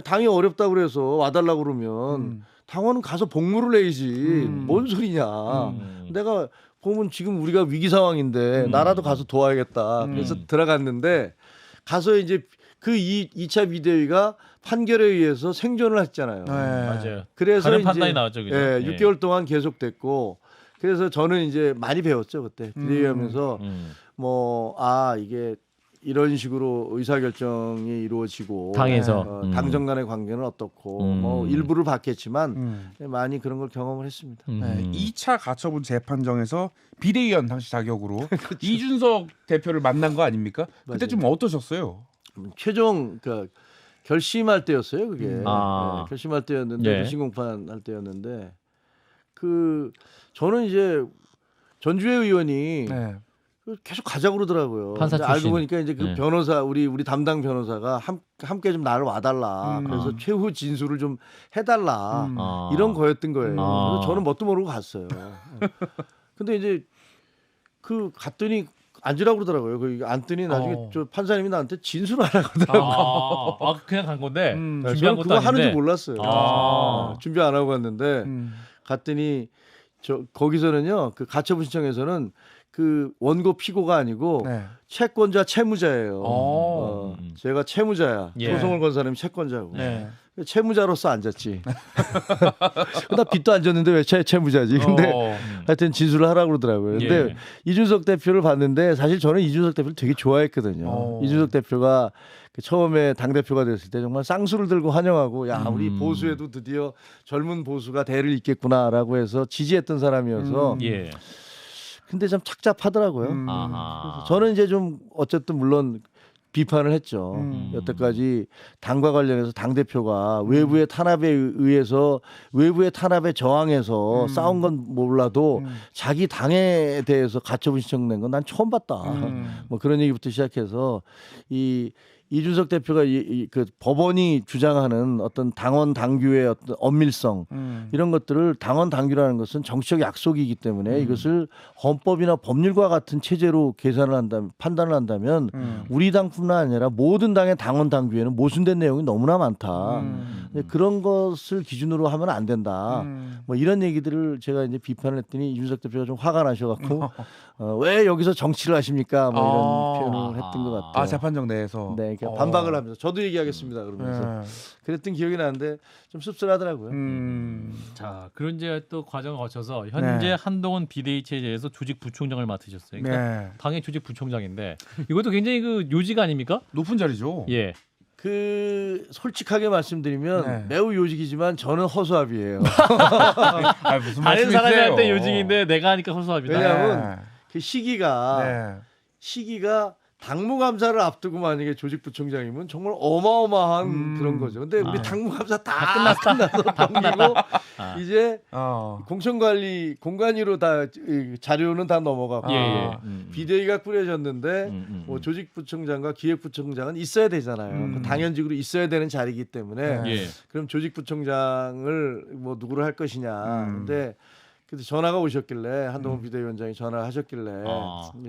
당이 어렵다고 그래서 와달라고 그러면 당원은 가서 복무를 해야지 뭔 소리냐. 내가 보면 지금 우리가 위기 상황인데 나라도 가서 도와야겠다. 그래서 들어갔는데 가서 이제 그 2차 비대위가 판결에 의해서 생존을 했잖아요. 맞아요. 그래서 다른 이제 판단이 나왔죠, 그죠? 예, 예. 6개월 동안 계속됐고 그래서 저는 이제 많이 배웠죠 그때 비대위하면서 뭐 이게 이런 식으로 의사결정이 이루어지고 당에서 당정 간의 관계는 어떻고 뭐 일부를 봤겠지만 많이 그런 걸 경험을 했습니다. 네, 2차 가처분 재판정에서 비대위원 당시 자격으로 이준석 대표를 만난 거 아닙니까? 그때 맞아요. 좀 어떠셨어요? 최종 결심할 때였어요 그게. 아. 결심할 때였는데 예. 신공판 할 때였는데 그 저는 이제 전주회 의원이 네. 계속 가자고 그러더라고요. 판사 근데 알고 출신. 보니까 이제 그 네. 변호사 우리 담당 변호사가 함께 좀 나를 와달라. 그래서 최후 진술을 좀 해달라. 아. 이런 거였던 거예요. 아. 그래서 저는 뭣도 모르고 갔어요. 근데 이제 그 갔더니 앉으라고 그러더라고요. 그 앉더니 나중에 저 판사님이 나한테 진술을 하라고 하더라고요. 아, 그냥 간 건데 저는 준비한 것도 그거 하는 줄 아닌데. 몰랐어요. 아. 준비 안 하고 갔는데 갔더니 저 거기서는요 그 가처분 신청에서는 그 원고 피고가 아니고 네. 채권자 채무자예요. 어. 제가 채무자야. 예. 소송을 건 사람이 채권자고. 네. 채무자로서 앉았지. 나 빚도 안 졌는데 왜 채무자지? 근데 하여튼 진술을 하라고 그러더라고요. 근데 예. 이준석 대표를 봤는데 사실 저는 이준석 대표를 되게 좋아했거든요. 이준석 대표가 그 처음에 당 대표가 됐을 때 정말 쌍수를 들고 환영하고 야 우리 보수에도 드디어 젊은 보수가 대를 잇겠구나라고 해서 지지했던 사람이어서 예. 근데 좀 착잡하더라고요. 아하. 저는 이제 좀 어쨌든 물론 비판을 했죠. 여태까지 당과 관련해서 당 대표가 외부의 탄압에 의해서 외부의 탄압에 저항해서 싸운 건 몰라도 자기 당에 대해서 가처분 신청낸 건 난 처음 봤다. 뭐 그런 얘기부터 시작해서 이준석 대표가 그 법원이 주장하는 어떤 당원 당규의 어떤 엄밀성 이런 것들을 당원 당규라는 것은 정치적 약속이기 때문에 이것을 헌법이나 법률과 같은 체제로 계산을 한다면 판단을 한다면 우리 당뿐만 아니라 모든 당의 당원 당규에는 모순된 내용이 너무나 많다. 그런 것을 기준으로 하면 안 된다. 뭐 이런 얘기들을 제가 이제 비판을 했더니 이준석 대표가 좀 화가 나셔갖고 왜 여기서 정치를 하십니까? 뭐 이런 표현을 했던 것 같아요. 아 재판정 내에서. 네, 그러니까 반박을 하면서 저도 얘기하겠습니다 그러면서 그랬던 기억이 나는데 좀 씁쓸하더라고요. 자, 그런 이제 또 과정을 거쳐서 현재 네. 한동훈 비대위 체제에서 조직 부총장을 맡으셨어요. 그러니까 네. 당의 조직 부총장인데 이것도 굉장히 그 요지가 아닙니까? 높은 자리죠. 예. 그 솔직하게 말씀드리면 네. 매우 요직이지만 저는 허수아비예요. 아, 무슨 다른 사람이 할 때 말씀이세요? 요직인데 내가 하니까 허수아비다. 왜냐하면 그 시기가 네. 당무감사를 앞두고 만약에 조직부총장이면 정말 어마어마한 그런 거죠. 근데 우리 당무감사 다 끝나서 넘기고 이제 공천관리 공관위로 다 자료는 다 넘어가고 비대위가 꾸려졌는데 뭐 조직부총장과 기획부총장은 있어야 되잖아요. 그 당연직으로 있어야 되는 자리이기 때문에 예. 그럼 조직부총장을 뭐 누구를 할 것이냐. 근데 그때 전화가 오셨길래 한동훈 비대위원장이 전화를 하셨길래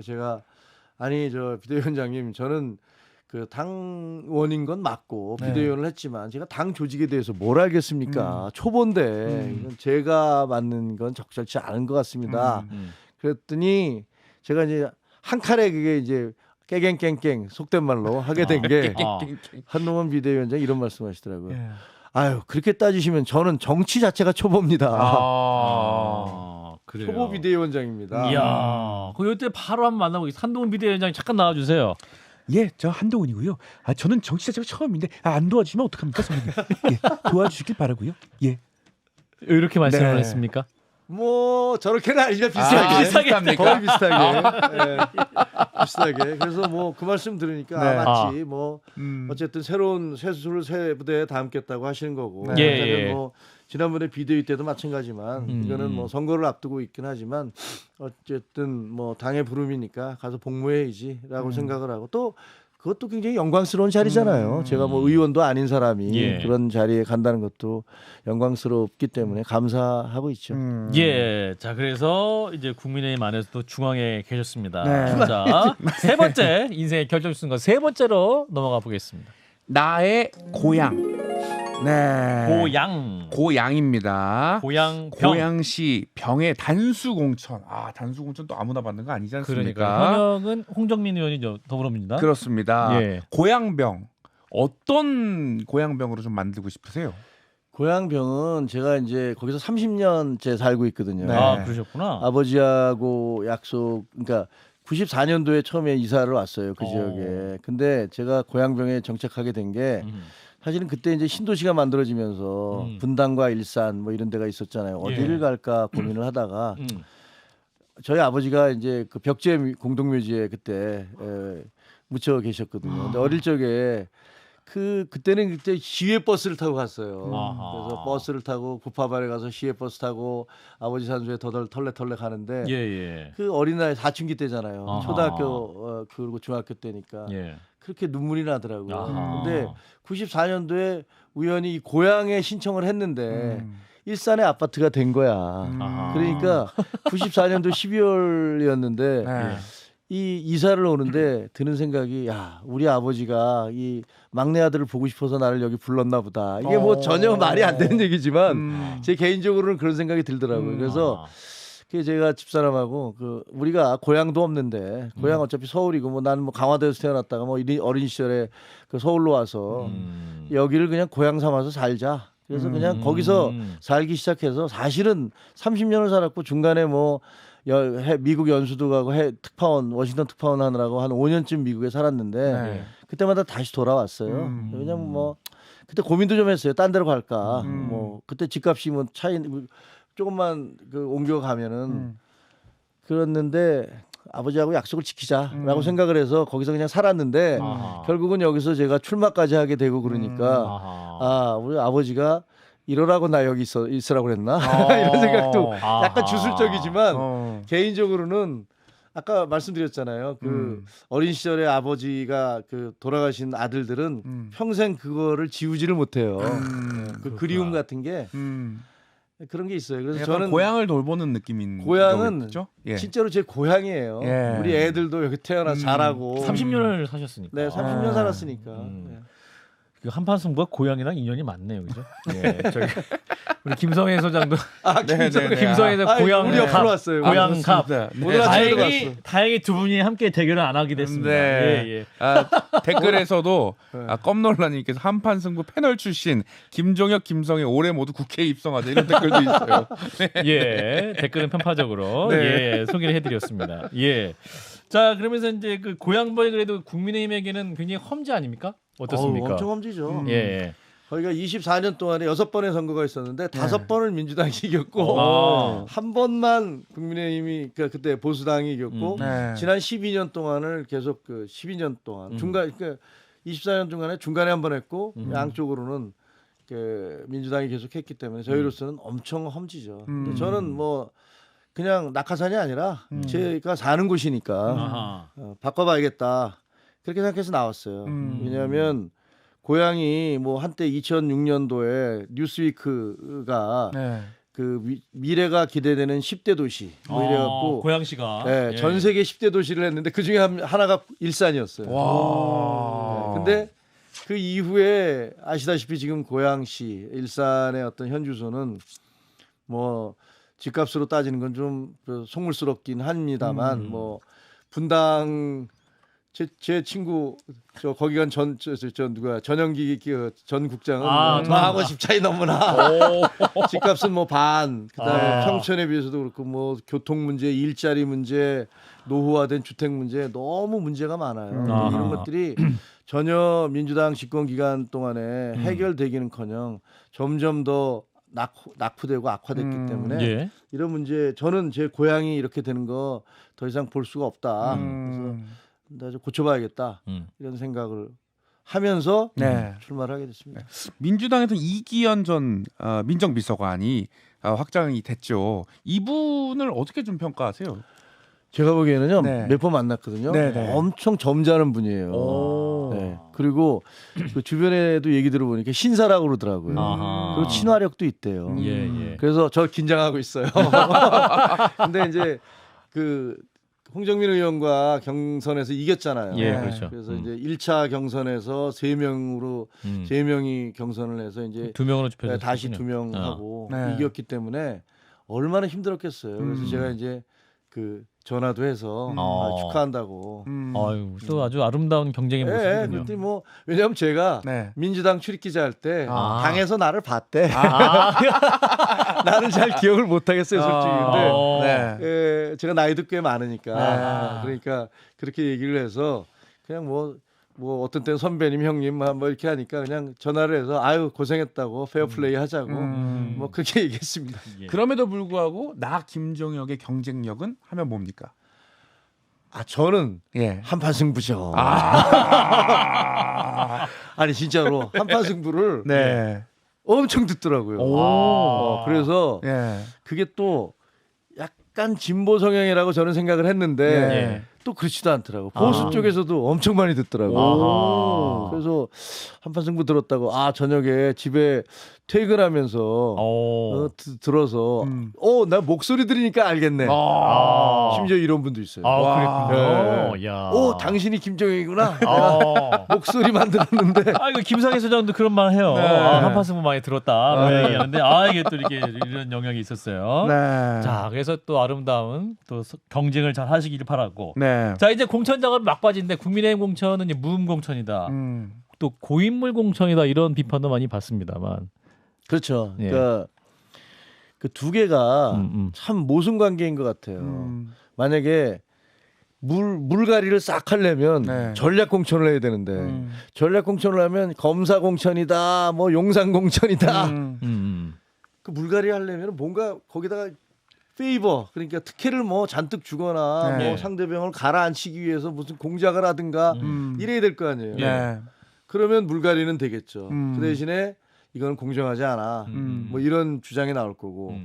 제가 아니 저 비대위원장님 저는 그 당원인 건 맞고 비대위원을 했지만 제가 당 조직에 대해서 뭘 알겠습니까? 초보인데 이건 제가 맞는 건 적절치 않은 것 같습니다. 그랬더니 제가 이제 한 칼에 그게 이제 깨갱깽깽 속된 말로 하게 된 게 한동훈 비대위원장이 이런 말씀하시더라고요. 아유 그렇게 따지시면 저는 정치 자체가 초보입니다. 그래요. 초보 비대위원장입니다. 이야, 그 이때 바로 한번 만나보겠습니다. 한동훈 비대위원장 잠깐 나와주세요. 예, 저 한동훈이고요. 저는 정치 자체가 처음인데 안 도와주시면 어떡합니까, 선생님? 예, 도와주시길 바라고요. 예. 이렇게 말씀을 했습니까? 뭐 저렇게는 아니죠. 비슷하게 거의 비슷하게 비슷하게 그래서 뭐 그 말씀 들으니까 맞지 뭐 어쨌든 새로운 새수를 새 부대에 담겠다고 하시는 거고 그다음에 뭐 지난번에 비대위 때도 마찬가지지만 이거는 뭐 선거를 앞두고 있긴 하지만 어쨌든 뭐 당의 부름이니까 가서 복무해야지라고 생각을 하고 또 그것도 굉장히 영광스러운 자리잖아요. 제가 뭐 의원도 아닌 사람이 그런 자리에 간다는 것도 영광스럽기 때문에 감사하고 있죠. 예, 자 그래서 이제 국민의힘 안에서도 중앙에 계셨습니다. 자, 세 번째 인생의 결정순간 세 번째로 넘어가 보겠습니다. 나의 고향. 네. 고양입니다. 고양 고양시 병의 단수공천. 단수공천 또 아무나 받는 거 아니지 않습니까? 그러니까 현역은 홍정민 의원이죠. 더불어민주당. 그렇습니다. 예. 고양병 어떤 고양병으로 좀 만들고 싶으세요? 고양병은 제가 이제 거기서 30년째 살고 있거든요. 아 그러셨구나. 아버지하고 약속 그러니까 94년도에 처음에 이사를 왔어요 그 지역에. 근데 제가 고양병에 정착하게 된 게 사실은 그때 이제 신도시가 만들어지면서 분당과 일산 뭐 이런 데가 있었잖아요. 어디를 갈까 고민을 하다가 저희 아버지가 이제 그 벽제 공동묘지에 그때 묻혀 계셨거든요. 근데 어릴 적에 그때는 그때 시외 버스를 타고 갔어요. 아하. 그래서 버스를 타고 구파발에 가서 시외 버스 타고 아버지 산소에 털레 가는데 예, 예. 그 어린아이 사춘기 때잖아요. 아하. 초등학교 그리고 중학교 때니까 예. 그렇게 눈물이 나더라고요. 아하. 근데 94년도에 우연히 이 고향에 신청을 했는데 일산에 아파트가 된 거야. 아하. 그러니까 94년도 12월이었는데 네. 이 이사를 오는데 드는 생각이 야 우리 아버지가 이 막내 아들을 보고 싶어서 나를 여기 불렀나 보다. 이게 뭐 전혀 말이 안 되는 얘기지만 제 개인적으로는 그런 생각이 들더라고요. 그래서 그 제가 집사람하고 그 우리가 고향도 없는데 고향 어차피 서울이고 뭐 나는 뭐 강화도에서 태어났다가 뭐 어린 시절에 그 서울로 와서 여기를 그냥 고향 삼아서 살자. 그래서 그냥 거기서 살기 시작해서 사실은 30년을 살았고 중간에 뭐 미국 연수도 가고 특파원 워싱턴 특파원 하느라고 한 5년쯤 미국에 살았는데 네. 그때마다 다시 돌아왔어요. 왜냐면 뭐 그때 고민도 좀 했어요. 딴 데로 갈까. 뭐 그때 집값이 뭐 차이 조금만 그 옮겨 가면은 그랬는데 아버지하고 약속을 지키자라고 생각을 해서 거기서 그냥 살았는데 아하. 결국은 여기서 제가 출마까지 하게 되고 그러니까 아하. 아 우리 아버지가 이러라고 나 여기 있으라고 그랬나 이런 생각도 아하. 약간 주술적이지만 어. 개인적으로는 아까 말씀드렸잖아요. 그 어린 시절에 아버지가 그 돌아가신 아들들은 평생 그거를 지우지를 못해요. 그 그리움 같은 게 그런 게 있어요. 그래서 약간 저는 고향을 돌보는 느낌인 고향은 거겠죠? 예. 진짜로 제 고향이에요. 예. 우리 애들도 여기 태어나서 자라고 30년을 사셨으니까. 네, 30년 살았으니까. 네. 그 한판 승부가 고향이랑 인연이 많네요, 그죠? 예, 저기 우리 김성애 소장도 김성애에서 아, 고향 우리 옆으로 왔어요. 고향 갑. 오늘 아침에도 다행히 두 분이 함께 대결을 안 하게 됐습니다. 네. 예, 예. 아, 댓글에서도 껌놀라님께서 한판 승부 패널 출신 김종혁, 김성애 올해 모두 국회에 입성하자 이런 댓글도 있어요. 예, 댓글은 편파적으로 예, 소개를 해드렸습니다. 예. 자, 그러면서 이제 그 고향번이 그래도 국민의힘에게는 굉장히 험지 아닙니까? 어떻습니까? 엄청 험지죠. 예. 저희가 24년 동안에 6번의 선거가 있었는데 5번을 민주당이 이겼고 아. 한 번만 국민의힘이 그때 보수당이 이겼고 네. 지난 12년 동안을 계속 그 12년 동안 중간 그러니까 24년 중간에 한 번 했고 양쪽으로는 그 민주당이 계속 했기 때문에 저희로서는 엄청 험지죠. 근데 저는 뭐 그냥 낙하산이 아니라 제가 사는 곳이니까 아하. 바꿔봐야겠다 그렇게 생각해서 나왔어요. 왜냐하면 고향이 뭐 한때 2006년도에 뉴스위크가 네. 그 미래가 기대되는 10대 도시 뭐 이래갖고 고양시가 네, 전 세계 10대 도시를 했는데 그 중에 하나가 일산이었어요. 와. 근데 그 이후에 아시다시피 지금 고양시 일산의 어떤 현 주소는 뭐 집값으로 따지는 건 좀 속물스럽긴 합니다만 뭐 분당 제 친구 저 거기 간 전 누가 전영기 전 국장은 저하고 집 차이 너무나 집값은 뭐 반 그다음에 평촌에 비해서도 그렇고 뭐 교통 문제 일자리 문제 노후화된 주택 문제 너무 문제가 많아요. 이런 것들이 전혀 민주당 집권 기간 동안에 해결되기는커녕 점점 더 낙후되고 악화됐기 때문에 예. 이런 문제 저는 제 고향이 이렇게 되는 거 더 이상 볼 수가 없다. 그래서 나 좀 고쳐봐야겠다 이런 생각을 하면서 네. 출마를 하게 됐습니다. 민주당에서 이기현 전 민정비서관이 확정이 됐죠. 이분을 어떻게 좀 평가하세요? 제가 보기에는요 네. 몇 번 만났거든요. 네, 네. 엄청 점잖은 분이에요. 네. 그리고 그 주변에도 얘기 들어보니까 신사라고 그러더라고요. 아하. 그리고 친화력도 있대요. 예, 예. 그래서 저 긴장하고 있어요. 근데 이제 그 홍정민 의원과 경선에서 이겼잖아요. 예, 네. 그렇죠. 그래서 이제 1차 경선에서 3명으로 3명이 경선을 해서 이제 2명으로 좁혀졌군요. 다시 2명 하고 네. 이겼기 때문에 얼마나 힘들었겠어요. 그래서 제가 이제 그 전화도 해서 축하한다고. 아유, 또 아주 아름다운 경쟁의 예, 모습이군요. 그때 뭐 왜냐면 제가 네. 민주당 출입기자 할 때 아. 당에서 나를 봤대. 나는 잘 기억을 못 하겠어요, 솔직히. 근데 네. 예, 제가 나이도 꽤 많으니까 네. 그러니까 그렇게 얘기를 해서 그냥 뭐 어떤 때는 선배님 형님 뭐 이렇게 하니까 그냥 전화를 해서 아유 고생했다고 페어플레이 하자고 뭐 그렇게 얘기했습니다. 예. 그럼에도 불구하고 나 김종혁의 경쟁력은 하면 뭡니까? 저는 예. 한판 승부죠. 아. 아니 진짜로 한판 승부를 네. 엄청 듣더라고요. 그래서 예. 그게 또 약간 진보 성향이라고 저는 생각을 했는데 예. 또 그렇지도 않더라고. 보수 쪽에서도 엄청 많이 듣더라고. 아하. 그래서 한판 승부 들었다고 저녁에 집에 퇴근하면서 들어서 나 목소리 들으니까 알겠네. 심지어 이런 분도 있어요. 그랬군요. 야. 당신이 김정일이구나. 내가 목소리만 들었는데. 이거 김상희 소장도 그런 말 해요. 네. 한판 승부 많이 들었다. 뭐 얘기하는데 이게 또 이렇게 이런 영향이 있었어요. 네. 자, 그래서 또 아름다운 또 경쟁을 잘 하시길 바라고. 네. 자, 이제 공천 작업이 막바지인데 국민의힘 공천은 이제 무음 공천이다. 또 고인물 공천이다 이런 비판도 많이 받습니다만. 그렇죠. 예. 그러니까 그 두 개가 참 모순 관계인 것 같아요. 만약에 물갈이를 싹 하려면 네. 전략 공천을 해야 되는데 전략 공천을 하면 검사 공천이다, 뭐 용산 공천이다. 그 물갈이 하려면 뭔가 거기다가 페이버 그러니까 특혜를 뭐 잔뜩 주거나 네. 뭐 상대방을 가라앉히기 위해서 무슨 공작을 하든가 이래야 될 거 아니에요. 네. 그러면 물갈이는 되겠죠. 그 대신에 이건 공정하지 않아. 뭐 이런 주장이 나올 거고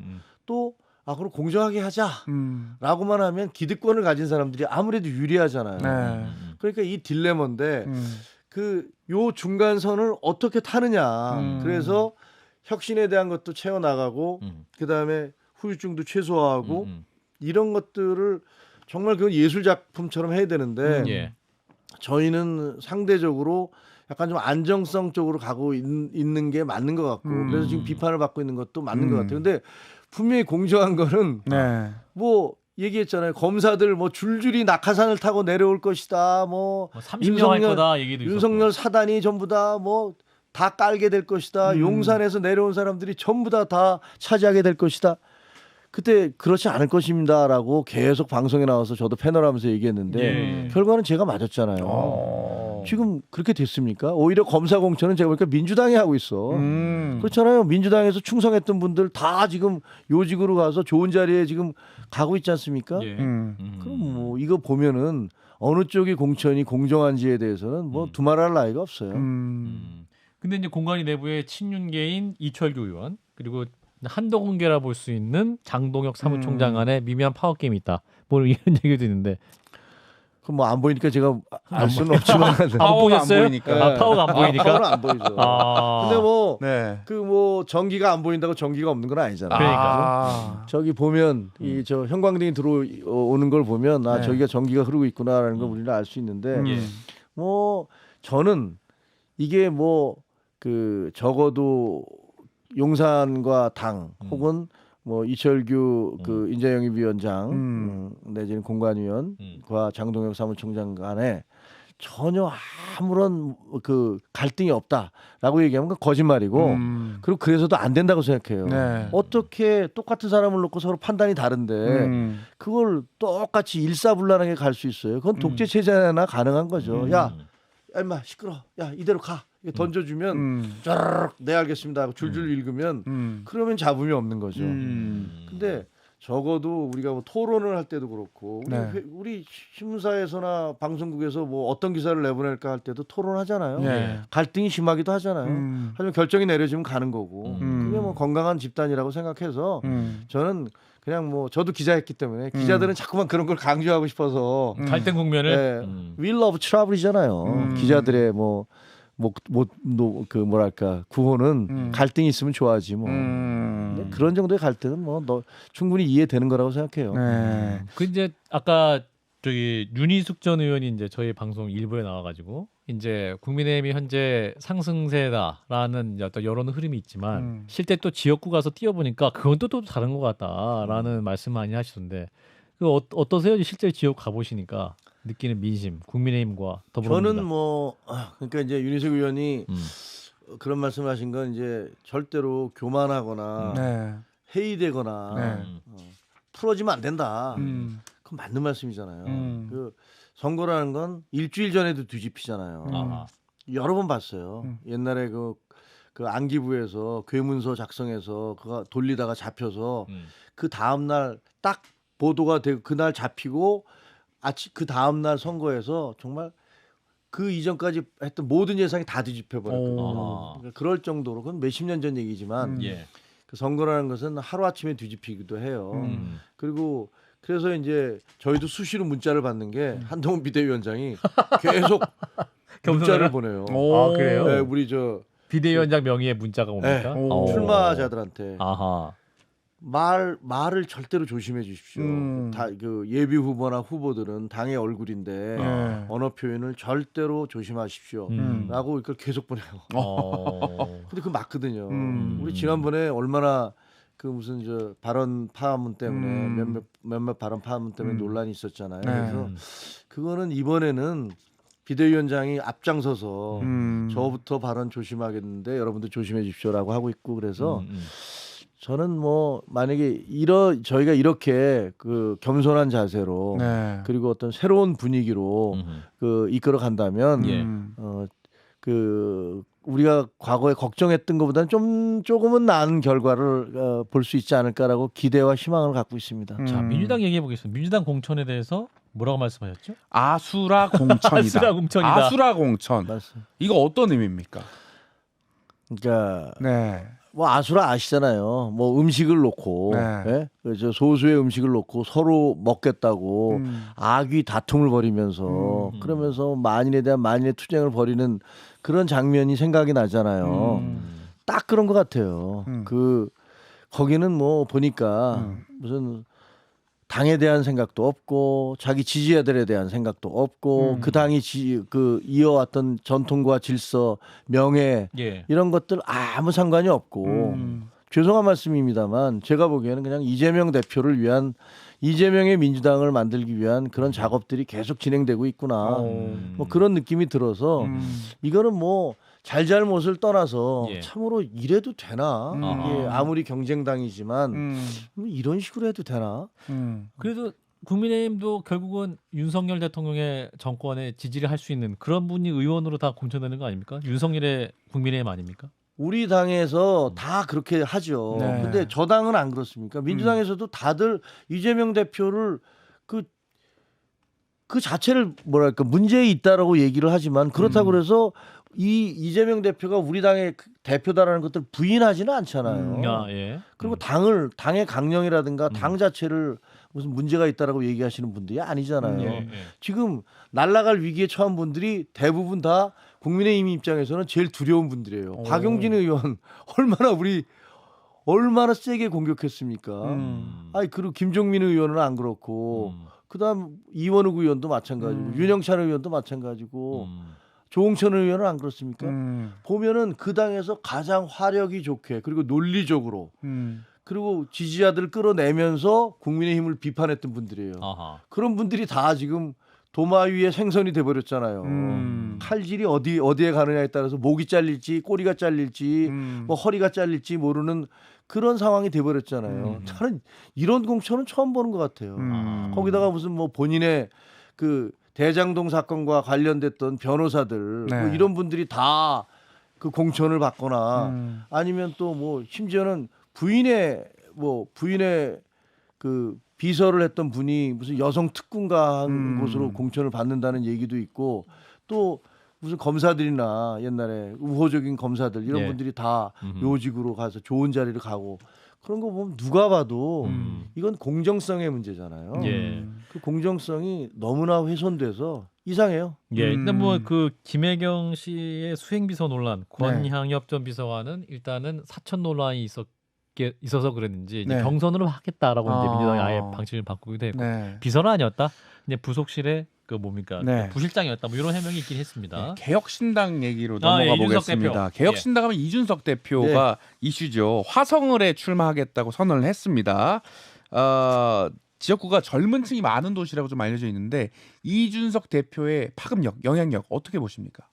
또 그럼 공정하게 하자라고만 하면 기득권을 가진 사람들이 아무래도 유리하잖아요. 네. 그러니까 이 딜레마인데 그 요 중간선을 어떻게 타느냐. 그래서 혁신에 대한 것도 채워 나가고 그다음에 후유증도 최소화하고 이런 것들을 정말 그건 예술 작품처럼 해야 되는데 예. 저희는 상대적으로 약간 좀 안정성 쪽으로 가고 있는 게 맞는 것 같고 그래서 지금 비판을 받고 있는 것도 맞는 것 같아요. 근데 분명히 공정한 거는 네. 뭐 얘기했잖아요. 검사들 뭐 줄줄이 낙하산을 타고 내려올 것이다. 뭐 30년 할 거다 얘기도 윤석열 사단이 전부 다 뭐 다 깔게 될 것이다. 용산에서 내려온 사람들이 전부 다 차지하게 될 것이다. 그때 그렇지 않을 것입니다라고 계속 방송에 나와서 저도 패널하면서 얘기했는데 결과는 제가 맞았잖아요. 지금 그렇게 됐습니까? 오히려 검사 공천은 제가 보니까 민주당이 하고 있어. 그렇잖아요. 민주당에서 충성했던 분들 다 지금 요직으로 가서 좋은 자리에 지금 가고 있지 않습니까? 예. 그럼 뭐 이거 보면은 어느 쪽이 공천이 공정한지에 대해서는 뭐 두말할 나위가 없어요. 근데 이제 공관위 내부에 친윤계인 이철규 의원 그리고 한동훈계라 볼 수 있는 장동혁 사무총장 안에 미묘한 파워 게임이 있다. 뭐 이런 얘기도 있는데. 그럼 뭐 안 보이니까 제가 알 수는 없지만 안 보였어요? 보이니까. 파워가 안 보이니까. 파워는 안 보이죠. 근데 뭐 네. 그 뭐 전기가 안 보인다고 전기가 없는 건 아니잖아요. 그러니까. 저기 보면 이 저 형광등이 들어오는 걸 보면 네. 저기가 전기가 흐르고 있구나라는 걸 우리는 알 수 있는데 뭐 저는 이게 뭐 그 적어도 용산과 당 혹은 뭐 이철규 그 인재영입위원장 내지는 공관위원과 장동혁 사무총장 간에 전혀 아무런 그 갈등이 없다라고 얘기하면 그건 거짓말이고 그리고 그래서도 안 된다고 생각해요. 네. 어떻게 똑같은 사람을 놓고 서로 판단이 다른데 그걸 똑같이 일사불란하게 갈 수 있어요. 그건 독재 체제나 가능한 거죠. 야 임마 시끄러. 야 이대로 가. 이거 던져주면 쫙 네 알겠습니다 하고 줄줄 읽으면 그러면 잡음이 없는 거죠. 근데 적어도 우리가 뭐 토론을 할 때도 그렇고 우리 신문사에서나 방송국에서 뭐 어떤 기사를 내보낼까 할 때도 토론하잖아요. 네. 갈등이 심하기도 하잖아요. 하지만 결정이 내려지면 가는 거고 그게 뭐 건강한 집단이라고 생각해서 저는 그냥 뭐 저도 기자했기 때문에 기자들은 자꾸만 그런 걸 강조하고 싶어서 갈등 국면을 We love trouble이잖아요. 기자들의 그 뭐랄까 구호는 갈등이 있으면 좋아하지 뭐. 근데 그런 정도의 갈등은 뭐 충분히 이해되는 거라고 생각해요. 네. 그 이제 아까 저기 윤희숙 전 의원이 이제 저희 방송 일부에 나와가지고 이제 국민의힘이 현재 상승세다라는 어떤 여론 흐름이 있지만 실제 또 지역구 가서 뛰어보니까 그건 또 다른 것 같다라는 말씀 많이 하시던데 그 어떠세요? 실제 지역 가보시니까 느끼는 민심, 국민의힘과 더불어민주당. 저는 뭐 그러니까 이제 윤희숙 의원이 그런 말씀하신 건 이제 절대로 교만하거나 네. 회의되거나 풀어지면 안 된다. 그건 맞는 말씀이잖아요. 그 선거라는 건 일주일 전에도 뒤집히잖아요. 여러 번 봤어요. 옛날에 그 안기부에서 괴문서 작성해서 그거 돌리다가 잡혀서 그 다음 날 딱 보도가 되고 그날 잡히고 그 다음 날 선거에서 정말 그 이전까지 했던 모든 예상이 다 뒤집혀 버렸거든요. 그러니까 그럴 정도로 그건 몇십 년 전 얘기지만 예. 그 선거라는 것은 하루 아침에 뒤집히기도 해요. 그리고 그래서 이제 저희도 수시로 문자를 받는 게 한동훈 비대위원장이 계속 문자를 보내요. 아, 그래요? 네, 우리 저 비대위원장 명의의 문자가 옵니까? 네, 오. 출마자들한테 아하. 말을 절대로 조심해 주십시오. 다 그 예비 후보나 후보들은 당의 얼굴인데 언어 표현을 절대로 조심하십시오. 라고 이걸 계속 보내요. 근데 그거 맞거든요. 우리 지난번에 얼마나 그 무슨 저 발언 파문문 때문에 몇몇 발언 파문문 때문에 논란이 있었잖아요. 그래서 그거는 이번에는 비대위원장이 앞장서서 저부터 발언 조심하겠는데 여러분들 조심해 주십시오라고 하고 있고 그래서 저는 뭐 만약에 저희가 이렇게 그 겸손한 자세로 그리고 어떤 새로운 분위기로 그 이끌어 간다면 예. 그 우리가 과거에 걱정했던 것보다는 조금은 나은 결과를 볼 수 있지 않을까라고 기대와 희망을 갖고 있습니다. 자, 민주당 얘기해 보겠습니다. 민주당 공천에 대해서 뭐라고 말씀하셨죠? 아수라 공천이다. 아수라 공천이다. 아수라 공천. 맞습니다. 이거 어떤 의미입니까? 그러니까 네. 뭐 아수라 아시잖아요. 뭐 음식을 놓고 네. 예? 그저 소수의 음식을 놓고 서로 먹겠다고 악의 다툼을 벌이면서 그러면서 만인에 대한 만인의 투쟁을 벌이는 그런 장면이 생각이 나잖아요. 딱 그런 것 같아요. 그 거기는 뭐 보니까 무슨 당에 대한 생각도 없고 자기 지지자들에 대한 생각도 없고 그 당이 그 이어왔던 전통과 질서, 명예 예. 이런 것들 아무 상관이 없고 죄송한 말씀입니다만 제가 보기에는 그냥 이재명 대표를 위한 이재명의 민주당을 만들기 위한 그런 작업들이 계속 진행되고 있구나. 뭐 그런 느낌이 들어서 이거는 뭐 잘잘못을 떠나서 예. 참으로 이래도 되나? 이게 아무리 경쟁당이지만 뭐 이런 식으로 해도 되나? 그래도 국민의힘도 결국은 윤석열 대통령의 정권에 지지를 할 수 있는 그런 분이 의원으로 다 공천되는 거 아닙니까? 윤석열의 국민의힘 아닙니까? 우리 당에서 다 그렇게 하죠. 네. 근데 저 당은 안 그렇습니까? 민주당에서도 다들 이재명 대표를 그 자체를 뭐랄까 문제 있다라고 얘기를 하지만 그렇다고 그래서 이재명 대표가 우리 당의 대표다라는 것들 부인하지는 않잖아요. 아, 예. 그리고 당의 강령이라든가 당 자체를 무슨 문제가 있다라고 얘기하시는 분들이 아니잖아요. 예, 예. 지금 날아갈 위기에 처한 분들이 대부분 다 국민의힘 입장에서는 제일 두려운 분들이에요. 박용진 의원 얼마나 세게 공격했습니까? 아니 그리고 김종민 의원은 안 그렇고 그다음 이원욱 의원도 마찬가지고 윤영찬 의원도 마찬가지고 조홍천 의원은 안 그렇습니까? 보면은 그 당에서 가장 화력이 좋게 그리고 논리적으로 그리고 지지자들을 끌어내면서 국민의힘을 비판했던 분들이에요. 아하. 그런 분들이 다 지금 도마 위에 생선이 돼버렸잖아요. 칼질이 어디에 가느냐에 따라서 목이 잘릴지 꼬리가 잘릴지 뭐 허리가 잘릴지 모르는 그런 상황이 돼버렸잖아요. 저는 이런 공천은 처음 보는 것 같아요. 거기다가 무슨 뭐 본인의 그 대장동 사건과 관련됐던 변호사들 네. 뭐 이런 분들이 다 그 공천을 받거나 아니면 또 뭐 심지어는 부인의 그 비서를 했던 분이 무슨 여성 특군가 한 곳으로 공천을 받는다는 얘기도 있고 또 무슨 검사들이나 옛날에 우호적인 검사들 이런 예. 분들이 다 요직으로 가서 좋은 자리를 가고 그런 거 보면 누가 봐도 이건 공정성의 문제잖아요. 예. 그 공정성이 너무나 훼손돼서 이상해요. 예, 일단 뭐 그 김혜경 씨의 수행비서 논란, 권향엽 전 비서관은 일단은 사천 논란이 있어서 그랬는지 이제 네. 경선으로 하겠다라고 이제 민주당이 아예 방침을 바꾸기도 했고 네. 비서는 아니었다. 이제 부속실의 그 뭡니까 네. 부실장이었다. 뭐 이런 해명이 있긴 했습니다. 개혁신당 얘기로 아, 넘어가 예, 이준석 보겠습니다. 대표. 개혁신당 하면 이준석 대표가 이슈죠. 화성을에 출마하겠다고 선언을 했습니다. 지역구가 젊은 층이 많은 도시라고 좀 알려져 있는데 이준석 대표의 파급력, 영향력 어떻게 보십니까?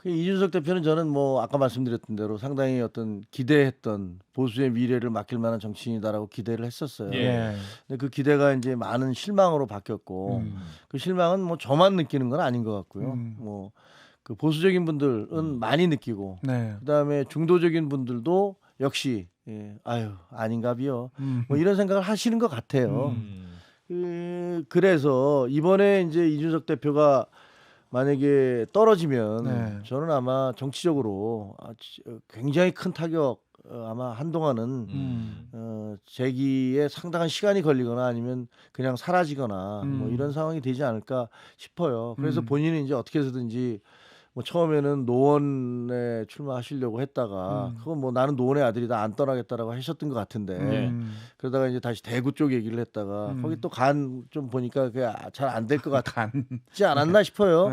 이준석 대표는 저는 뭐 아까 말씀드렸던 대로 상당히 어떤 기대했던 보수의 미래를 맡길 만한 정치인이다라고 기대를 했었어요. 예. 근데 그 기대가 이제 많은 실망으로 바뀌었고 그 실망은 뭐 저만 느끼는 건 아닌 것 같고요. 뭐 그 보수적인 분들은 많이 느끼고 네. 그다음에 중도적인 분들도 역시 아닌가비요. 뭐 이런 생각을 하시는 것 같아요. 그래서 이번에 이제 이준석 대표가 만약에 떨어지면 네. 저는 아마 정치적으로 굉장히 큰 타격 아마 한동안은 재기에 상당한 시간이 걸리거나 아니면 그냥 사라지거나 뭐 이런 상황이 되지 않을까 싶어요. 그래서 본인이 이제 어떻게 해서든지 뭐 처음에는 노원에 출마하시려고 했다가 그건 뭐 나는 노원의 아들이다 안 떠나겠다라고 하셨던 것 같은데 그러다가 이제 다시 대구 쪽 얘기를 했다가 거기 또 간 좀 보니까 그게 잘 안 될 것 같지 않았나 싶어요.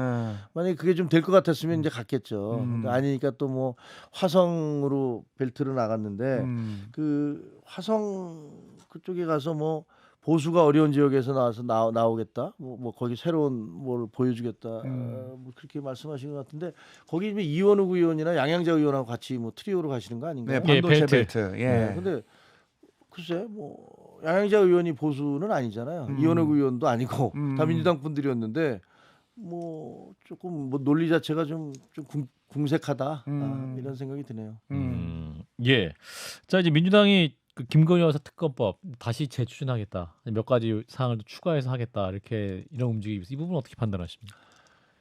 만약에 그게 좀 될 것 같았으면 이제 갔겠죠. 근데 아니니까 또 뭐 화성으로 벨트를 나갔는데 그 화성 그쪽에 가서 뭐 보수가 어려운 지역에서 나와서 나오겠다. 뭐 거기 새로운 뭘 보여주겠다. 뭐 그렇게 말씀하시는 것 같은데 거기 이원욱 의원이나 양양자 의원하고 같이 뭐 트리오로 가시는 거 아닌가요? 네, 반도체 벨트. 벨트. 예. 네, 근데 글쎄 뭐 양양자 의원이 보수는 아니잖아요. 이원욱 의원도 아니고 다 민주당 분들이었는데 뭐 조금 뭐 논리 자체가 좀 궁색하다 이런 생각이 드네요. 예. 자 이제 민주당이 그 김건희 여사 특검법 다시 재추진하겠다. 몇 가지 사항을 더 추가해서 하겠다. 이렇게 이런 움직임이 있어요. 이 부분 어떻게 판단하십니까?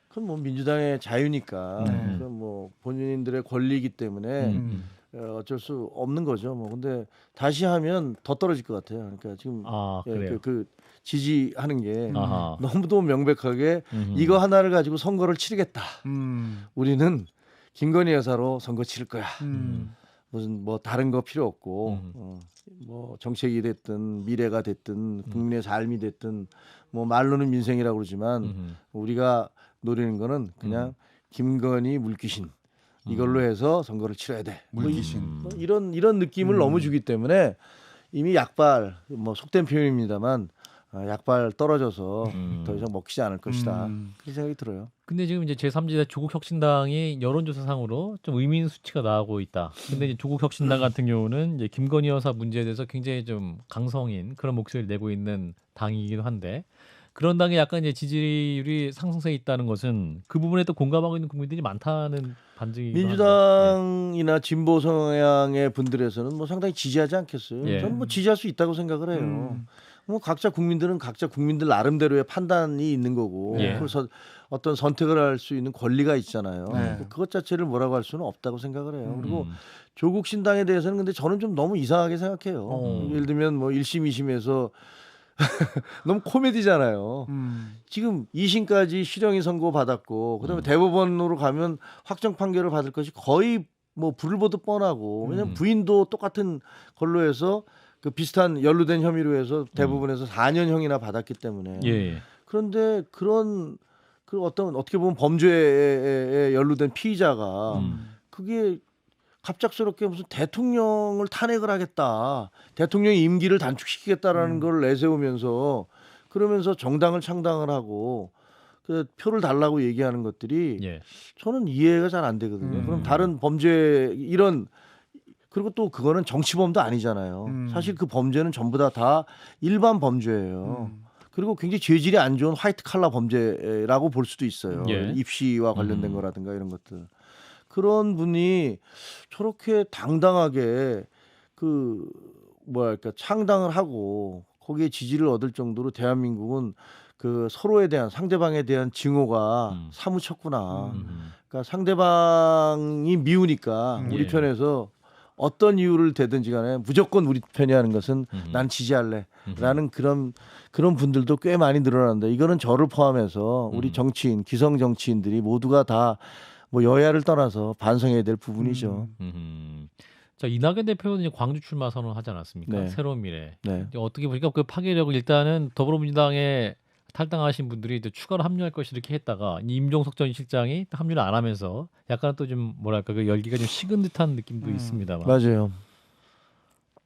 그건 뭐 민주당의 자유니까 그건 뭐 본인들의 권리이기 때문에 어쩔 수 없는 거죠. 뭐 근데 다시 하면 더 떨어질 것 같아요. 그러니까 지금 그래요. 그 지지하는 게 아하. 너무도 명백하게 이거 하나를 가지고 선거를 치르겠다. 우리는 김건희 여사로 선거 치를 거야. 무슨 뭐 다른 거 필요 없고 뭐 정책이 됐든 미래가 됐든 국민의 삶이 됐든 뭐 말로는 민생이라고 그러지만 우리가 노리는 거는 그냥 김건희 물귀신 이걸로 해서 선거를 치러야 돼. 물귀신. 뭐 이런 느낌을 너무 주기 때문에 이미 약발 뭐 속된 표현입니다만 약발 떨어져서 더 이상 먹히지 않을 것이다. 그런 생각이 들어요. 근데 지금 이제 제3지대 조국혁신당이 여론조사상으로 좀 의민 수치가 나오고 있다. 근데 이제 조국혁신당 같은 경우는 이제 김건희 여사 문제에 대해서 굉장히 좀 강성인 그런 목소리를 내고 있는 당이기도 한데 그런 당에 약간 이제 지지율이 상승세 있다는 것은 그 부분에 또 공감하고 있는 국민들이 많다는 반증이기도 민주당이나 진보 성향의 분들에서는 뭐 상당히 지지하지 않겠어요. 예. 저는 뭐 지지할 수 있다고 생각을 해요. 뭐 각자 국민들은 각자 국민들 나름대로의 판단이 있는 거고 예. 그래서 어떤 선택을 할 수 있는 권리가 있잖아요. 네. 그것 자체를 뭐라고 할 수는 없다고 생각을 해요. 그리고 조국 신당에 대해서는 근데 저는 좀 너무 이상하게 생각해요. 예를 들면 뭐 1심, 2심에서 너무 코미디잖아요. 지금 2심까지 실형이 선고받았고 그다음에 대법원으로 가면 확정 판결을 받을 것이 거의 뭐 불을 보듯 뻔하고 왜냐면 부인도 똑같은 걸로 해서 그 비슷한 연루된 혐의로 해서 대부분에서 4년형이나 받았기 때문에 예. 그런데 그런 그 어떤 어떻게 보면 범죄에 연루된 피의자가 그게 갑작스럽게 무슨 대통령을 탄핵을 하겠다, 대통령의 임기를 단축시키겠다라는 걸 내세우면서 그러면서 정당을 창당을 하고 그 표를 달라고 얘기하는 것들이 예. 저는 이해가 잘 안 되거든요. 그럼 다른 범죄 이런 그리고 또 그거는 정치범도 아니잖아요. 사실 그 범죄는 전부 다 일반 범죄예요. 그리고 굉장히 죄질이 안 좋은 화이트 칼라 범죄라고 볼 수도 있어요. 예. 입시와 관련된 거라든가 이런 것들. 그런 분이 저렇게 당당하게 그 뭐랄까 창당을 하고 거기에 지지를 얻을 정도로 대한민국은 그 서로에 대한 상대방에 대한 증오가 사무쳤구나. 그러니까 상대방이 미우니까 우리 예. 편에서 어떤 이유를 대든지 간에 무조건 우리 편이 하는 것은 난 지지할래 라는 그런 분들도 꽤 많이 늘어난다. 이거는 저를 포함해서 우리 정치인, 기성 정치인들이 모두가 다 뭐 여야를 떠나서 반성해야 될 부분이죠. 자 이낙연 대표는 이제 광주 출마 선언하지 않았습니까? 네. 새로운 미래. 네. 어떻게 보니까 그 파괴력을 일단은 더불어민주당에 탈당하신 분들이 이제 추가로 합류할 것이 이렇게 했다가 임종석 전 실장이 합류를 안 하면서 약간 또 좀 뭐랄까 그 열기가 좀 식은 듯한 느낌도 있습니다만. 맞아요.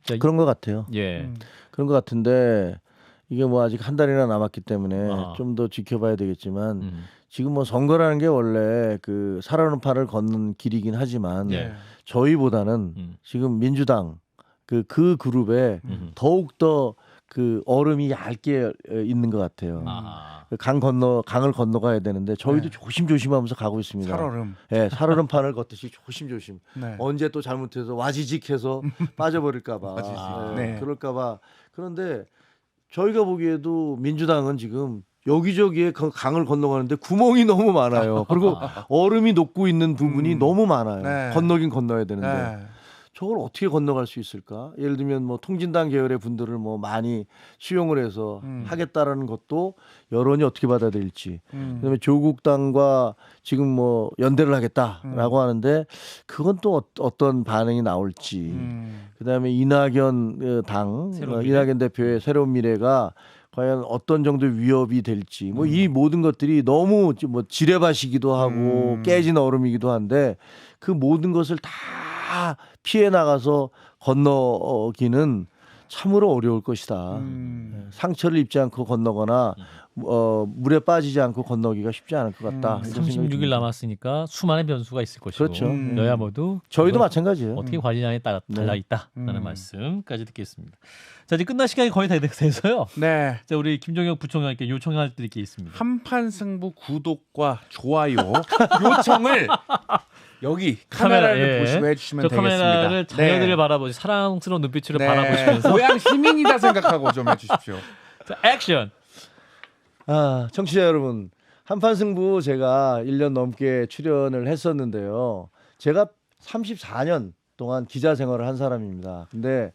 자, 그런 것 같아요. 예. 그런 것 같은데 이게 뭐 아직 한 달이나 남았기 때문에 아. 좀 더 지켜봐야 되겠지만 지금 뭐 선거라는 게 원래 그 살아오는 판을 걷는 길이긴 하지만 예. 저희보다는 지금 민주당 그 그룹에 더욱 더 그 얼음이 얇게 있는 것 같아요. 아. 강을 건너가야 되는데 저희도 조심조심하면서 가고 있습니다. 살얼음. 예, 살얼음 판을 걷듯이 조심조심. 네. 언제 또 잘못해서 와지직해서 빠져버릴까봐. 와지직. 예, 네. 그럴까봐. 그런데 저희가 보기에도 민주당은 지금 여기저기에 그 강을 건너가는데 구멍이 너무 많아요. 그리고 얼음이 녹고 있는 부분이 너무 많아요. 네. 건너긴 건너야 되는데 네. 저걸 어떻게 건너갈 수 있을까? 예를 들면 뭐 통진당 계열의 분들을 뭐 많이 수용을 해서 하겠다라는 것도 여론이 어떻게 받아들일지. 그다음에 조국당과 지금 뭐 연대를 하겠다라고 하는데 그건 또 어떤 반응이 나올지. 그다음에 이낙연 당, 새로운 미래? 이낙연 대표의 새로운 미래가 과연 어떤 정도의 위협이 될지. 뭐 이 모든 것들이 너무 뭐 지뢰밭이기도 하고 깨진 얼음이기도 한데 그 모든 것을 다 피해 나가서 건너기는 참으로 어려울 것이다. 상처를 입지 않고 건너거나 물에 빠지지 않고 건너기가 쉽지 않을 것 같다. 이런 생각이 36일 듭니다. 남았으니까 수많은 변수가 있을 것이고 그렇죠. 여야 모두 저희도 그걸 마찬가지예요. 어떻게 관리냐에 따라 네. 달라 있다라는 말씀까지 듣겠습니다. 자, 이제 끝날 시간이 거의 다 돼서요. 네. 자, 우리 김종혁 부총장님께 요청할 게 있습니다. 한판 승부 구독과 좋아요 요청을 여기 카메라를 예. 보시고 해주시면 저 되겠습니다. 카메라를 자녀들을 네. 바라보시 사랑스러운 눈빛으로 네. 바라보시면서 고향 시민이다 생각하고 좀 해주십시오. 자, 액션. 아, 청취자 여러분. 한판 승부 제가 1년 넘게 출연을 했었는데요. 제가 34년 동안 기자 생활을 한 사람입니다. 근데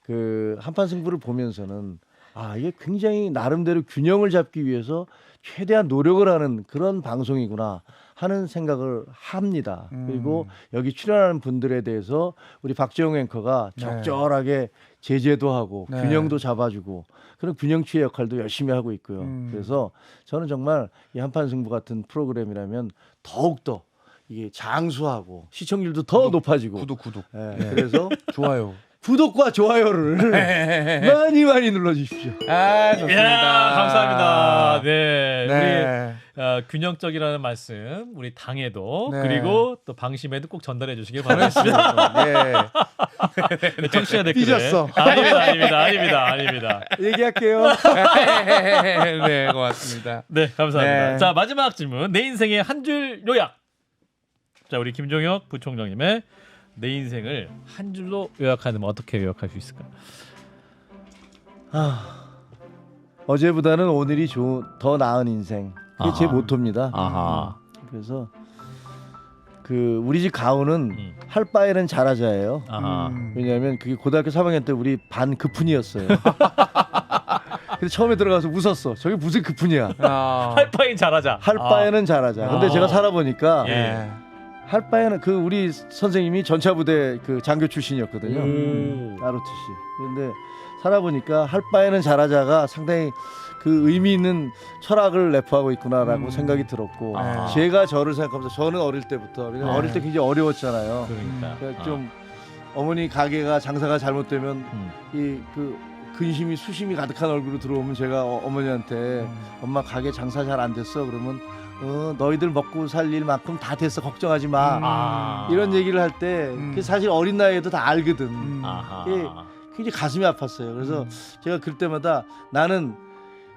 그 한판 승부를 보면서는 아, 이게 굉장히 나름대로 균형을 잡기 위해서 최대한 노력을 하는 그런 방송이구나 하는 생각을 합니다. 그리고 여기 출연하는 분들에 대해서 우리 박재용 앵커가 적절하게 제재도 하고 네. 균형도 잡아주고 그런 균형치의 역할도 열심히 하고 있고요. 그래서 저는 정말 이 한판 승부 같은 프로그램이라면 더욱더 이게 장수하고 시청률도 더 높아지고 구독. 예, 그래서 좋아요. 구독과 좋아요를 많이 많이 눌러주십시오. 아 좋습니다. 이야, 감사합니다. 네. 네. 우리 균형적이라는 말씀 우리 당에도 네. 그리고 또 방심에도 꼭 전달해 주시길 바라겠습니다. 예. 네, 청취자 댓글에 삐졌어. 아닙니다. 얘기할게요. 네 고맙습니다. 네, 감사합니다. 네. 자, 마지막 질문. 내 인생의 한 줄 요약. 자, 우리 김종혁 부총장님의 내 인생을 한 줄로 요약하면 어떻게 요약할 수 있을까요? 어제보다는 오늘이 더 나은 인생. 그게 제 아하. 모토입니다. 아하. 그래서 그 우리 집 가훈은 음. 할 바에는 잘하자예요. 아하. 왜냐하면 그게 고등학교 3학년 때 우리 반 급훈이었어요. 그래서 처음에 들어가서 웃었어. 저게 무슨 급훈이야. 할 바엔 잘하자. 할 바에는 잘하자. 근데 아. 제가 살아보니까 예. 할 바에는 그 우리 선생님이 전차부대 그 장교 출신이었거든요. ROTC. 그런데 살아보니까 할 바에는 잘하자가 상당히 그 의미 있는 철학을 내포하고 있구나라고 생각이 들었고 아. 제가 저를 생각하면서 저는 어릴 때부터 왜냐면 어릴 때 굉장히 어려웠잖아요. 그러니까. 그러니까 좀 어머니 가게가 장사가 잘못되면 음. 이 그 근심이 수심이 가득한 얼굴로 들어오면 제가 어머니한테 엄마 가게 장사 잘 안 됐어 그러면 너희들 먹고 살 일만큼 다 됐어 걱정하지 마 아. 이런 얘기를 할 때 사실 어린 나이에도 다 알거든. 아하. 그게 굉장히 가슴이 아팠어요. 그래서 제가 그럴 때마다 나는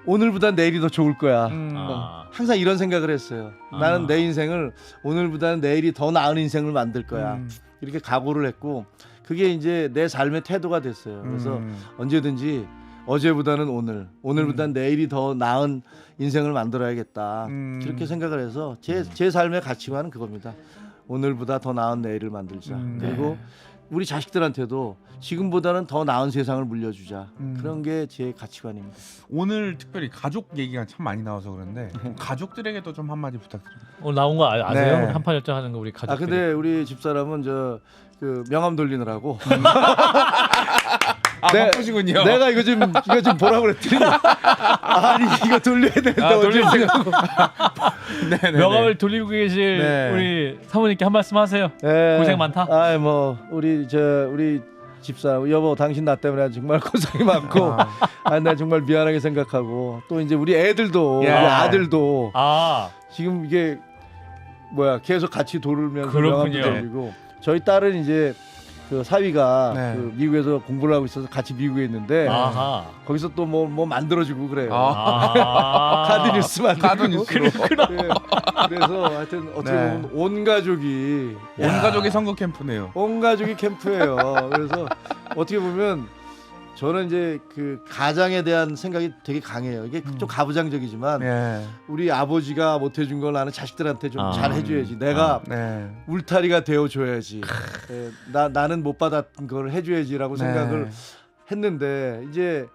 오늘보다 내일이 더 좋을 거야. 아. 항상 이런 생각을 했어요. 나는 내 인생을 오늘보다는 내일이 더 나은 인생을 만들 거야. 이렇게 각오를 했고 그게 이제 내 삶의 태도가 됐어요. 그래서 언제든지 어제보다는 오늘보다는 내일이 더 나은 인생을 만들어야겠다. 그렇게 생각을 해서 제 삶의 가치관은 그겁니다. 오늘보다 더 나은 내일을 만들자. 그리고 우리 자식들한테도 지금보다는 더 나은 세상을 물려주자. 그런 게 제 가치관입니다. 오늘 특별히 가족 얘기가 참 많이 나와서 그런데 가족들에게도 좀 한마디 부탁드립니다. 오늘 나온 거 아세요? 네. 우리 한판 열정하는 거 우리 가족. 아 근데 우리 집사람은 그 명함 돌리느라고 바쁘시군요. 내가 이거 좀 보라고 그랬더니 아니 이거 돌려야 되는데 어제 명함을 돌리고 계실 네. 우리 사모님께 한 말씀 하세요. 고생 많다. 아이 뭐 우리 집사람 여보 당신 나 때문에 정말 고생이 많고 나 정말 미안하게 생각하고 또 이제 우리 애들도 우리 아들도 아, 지금 이게 계속 같이 돌면서 그렇군요. 명함도 돌리고 저희 딸은 이제 그 사위가 네. 그 미국에서 공부를 하고 있어서 같이 미국에 있는데 아하. 거기서 또 뭐 만들어주고 그래요. 아. 카드 뉴스 만들고. 카드 뉴스로. 네. 그래서 하여튼 어떻게 네. 보면 온 가족이 온 가족의 선거 캠프네요. 캠프예요. 그래서 어떻게 보면 저는 이제 그 가장에 대한 생각이 되게 강해요. 이게 좀 가부장적이지만 네. 우리 아버지가 못 해준 걸 나는 자식들한테 좀 아. 잘 해줘야지. 내가 네. 울타리가 되어줘야지. 나는 못 받았던 걸 해줘야지라고 생각을 했는데 이제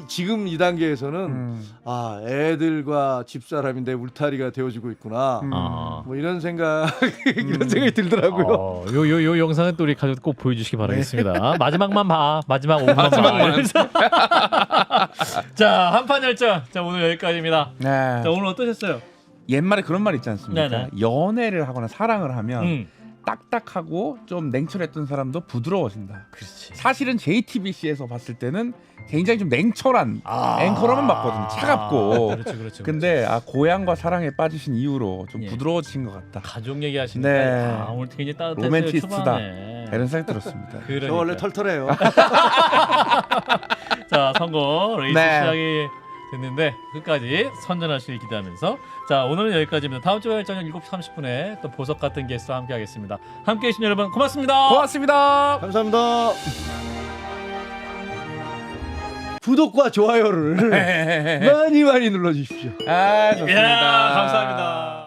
지금 이 단계에서는 아 애들과 집사람인데 울타리가 되어주고 있구나. 아. 뭐 이런 이런 생각이 들더라고요. 요 영상은 또 우리 가족 꼭 보여주시기 바라겠습니다. 마지막만 봐. 마지막 5분만 마지막만. 봐. 자, 한판 열정. 자, 오늘 여기까지입니다. 네. 자, 오늘 어떠셨어요? 옛말에 그런 말 있지 않습니까? 네네. 연애를 하거나 사랑을 하면 딱딱하고 좀 냉철했던 사람도 부드러워진다. 그렇지. 사실은 JTBC에서 봤을 때는 굉장히 좀 냉철한 앵커로만 봤거든요. 차갑고. 그렇죠. 근데 고향과 사랑에 빠지신 이후로 좀 예. 부드러워진 것 같다. 가족 얘기하시니까 네. 오늘 굉장히 따뜻했어요. 로맨티스트다. 초반에. 이런 생각 들었습니다. 그러니까. 저 원래 털털해요. 자, 선거 레이스 네. 시작이 됐는데 끝까지 선전하시길 기대하면서 자, 오늘은 여기까지입니다. 다음 주에 저녁 7시 30분에 또 보석 같은 게스트와 함께 하겠습니다. 함께 해주신 여러분 고맙습니다. 고맙습니다. 감사합니다. 구독과 좋아요를 많이 눌러주십시오. 좋습니다. 이야, 감사합니다.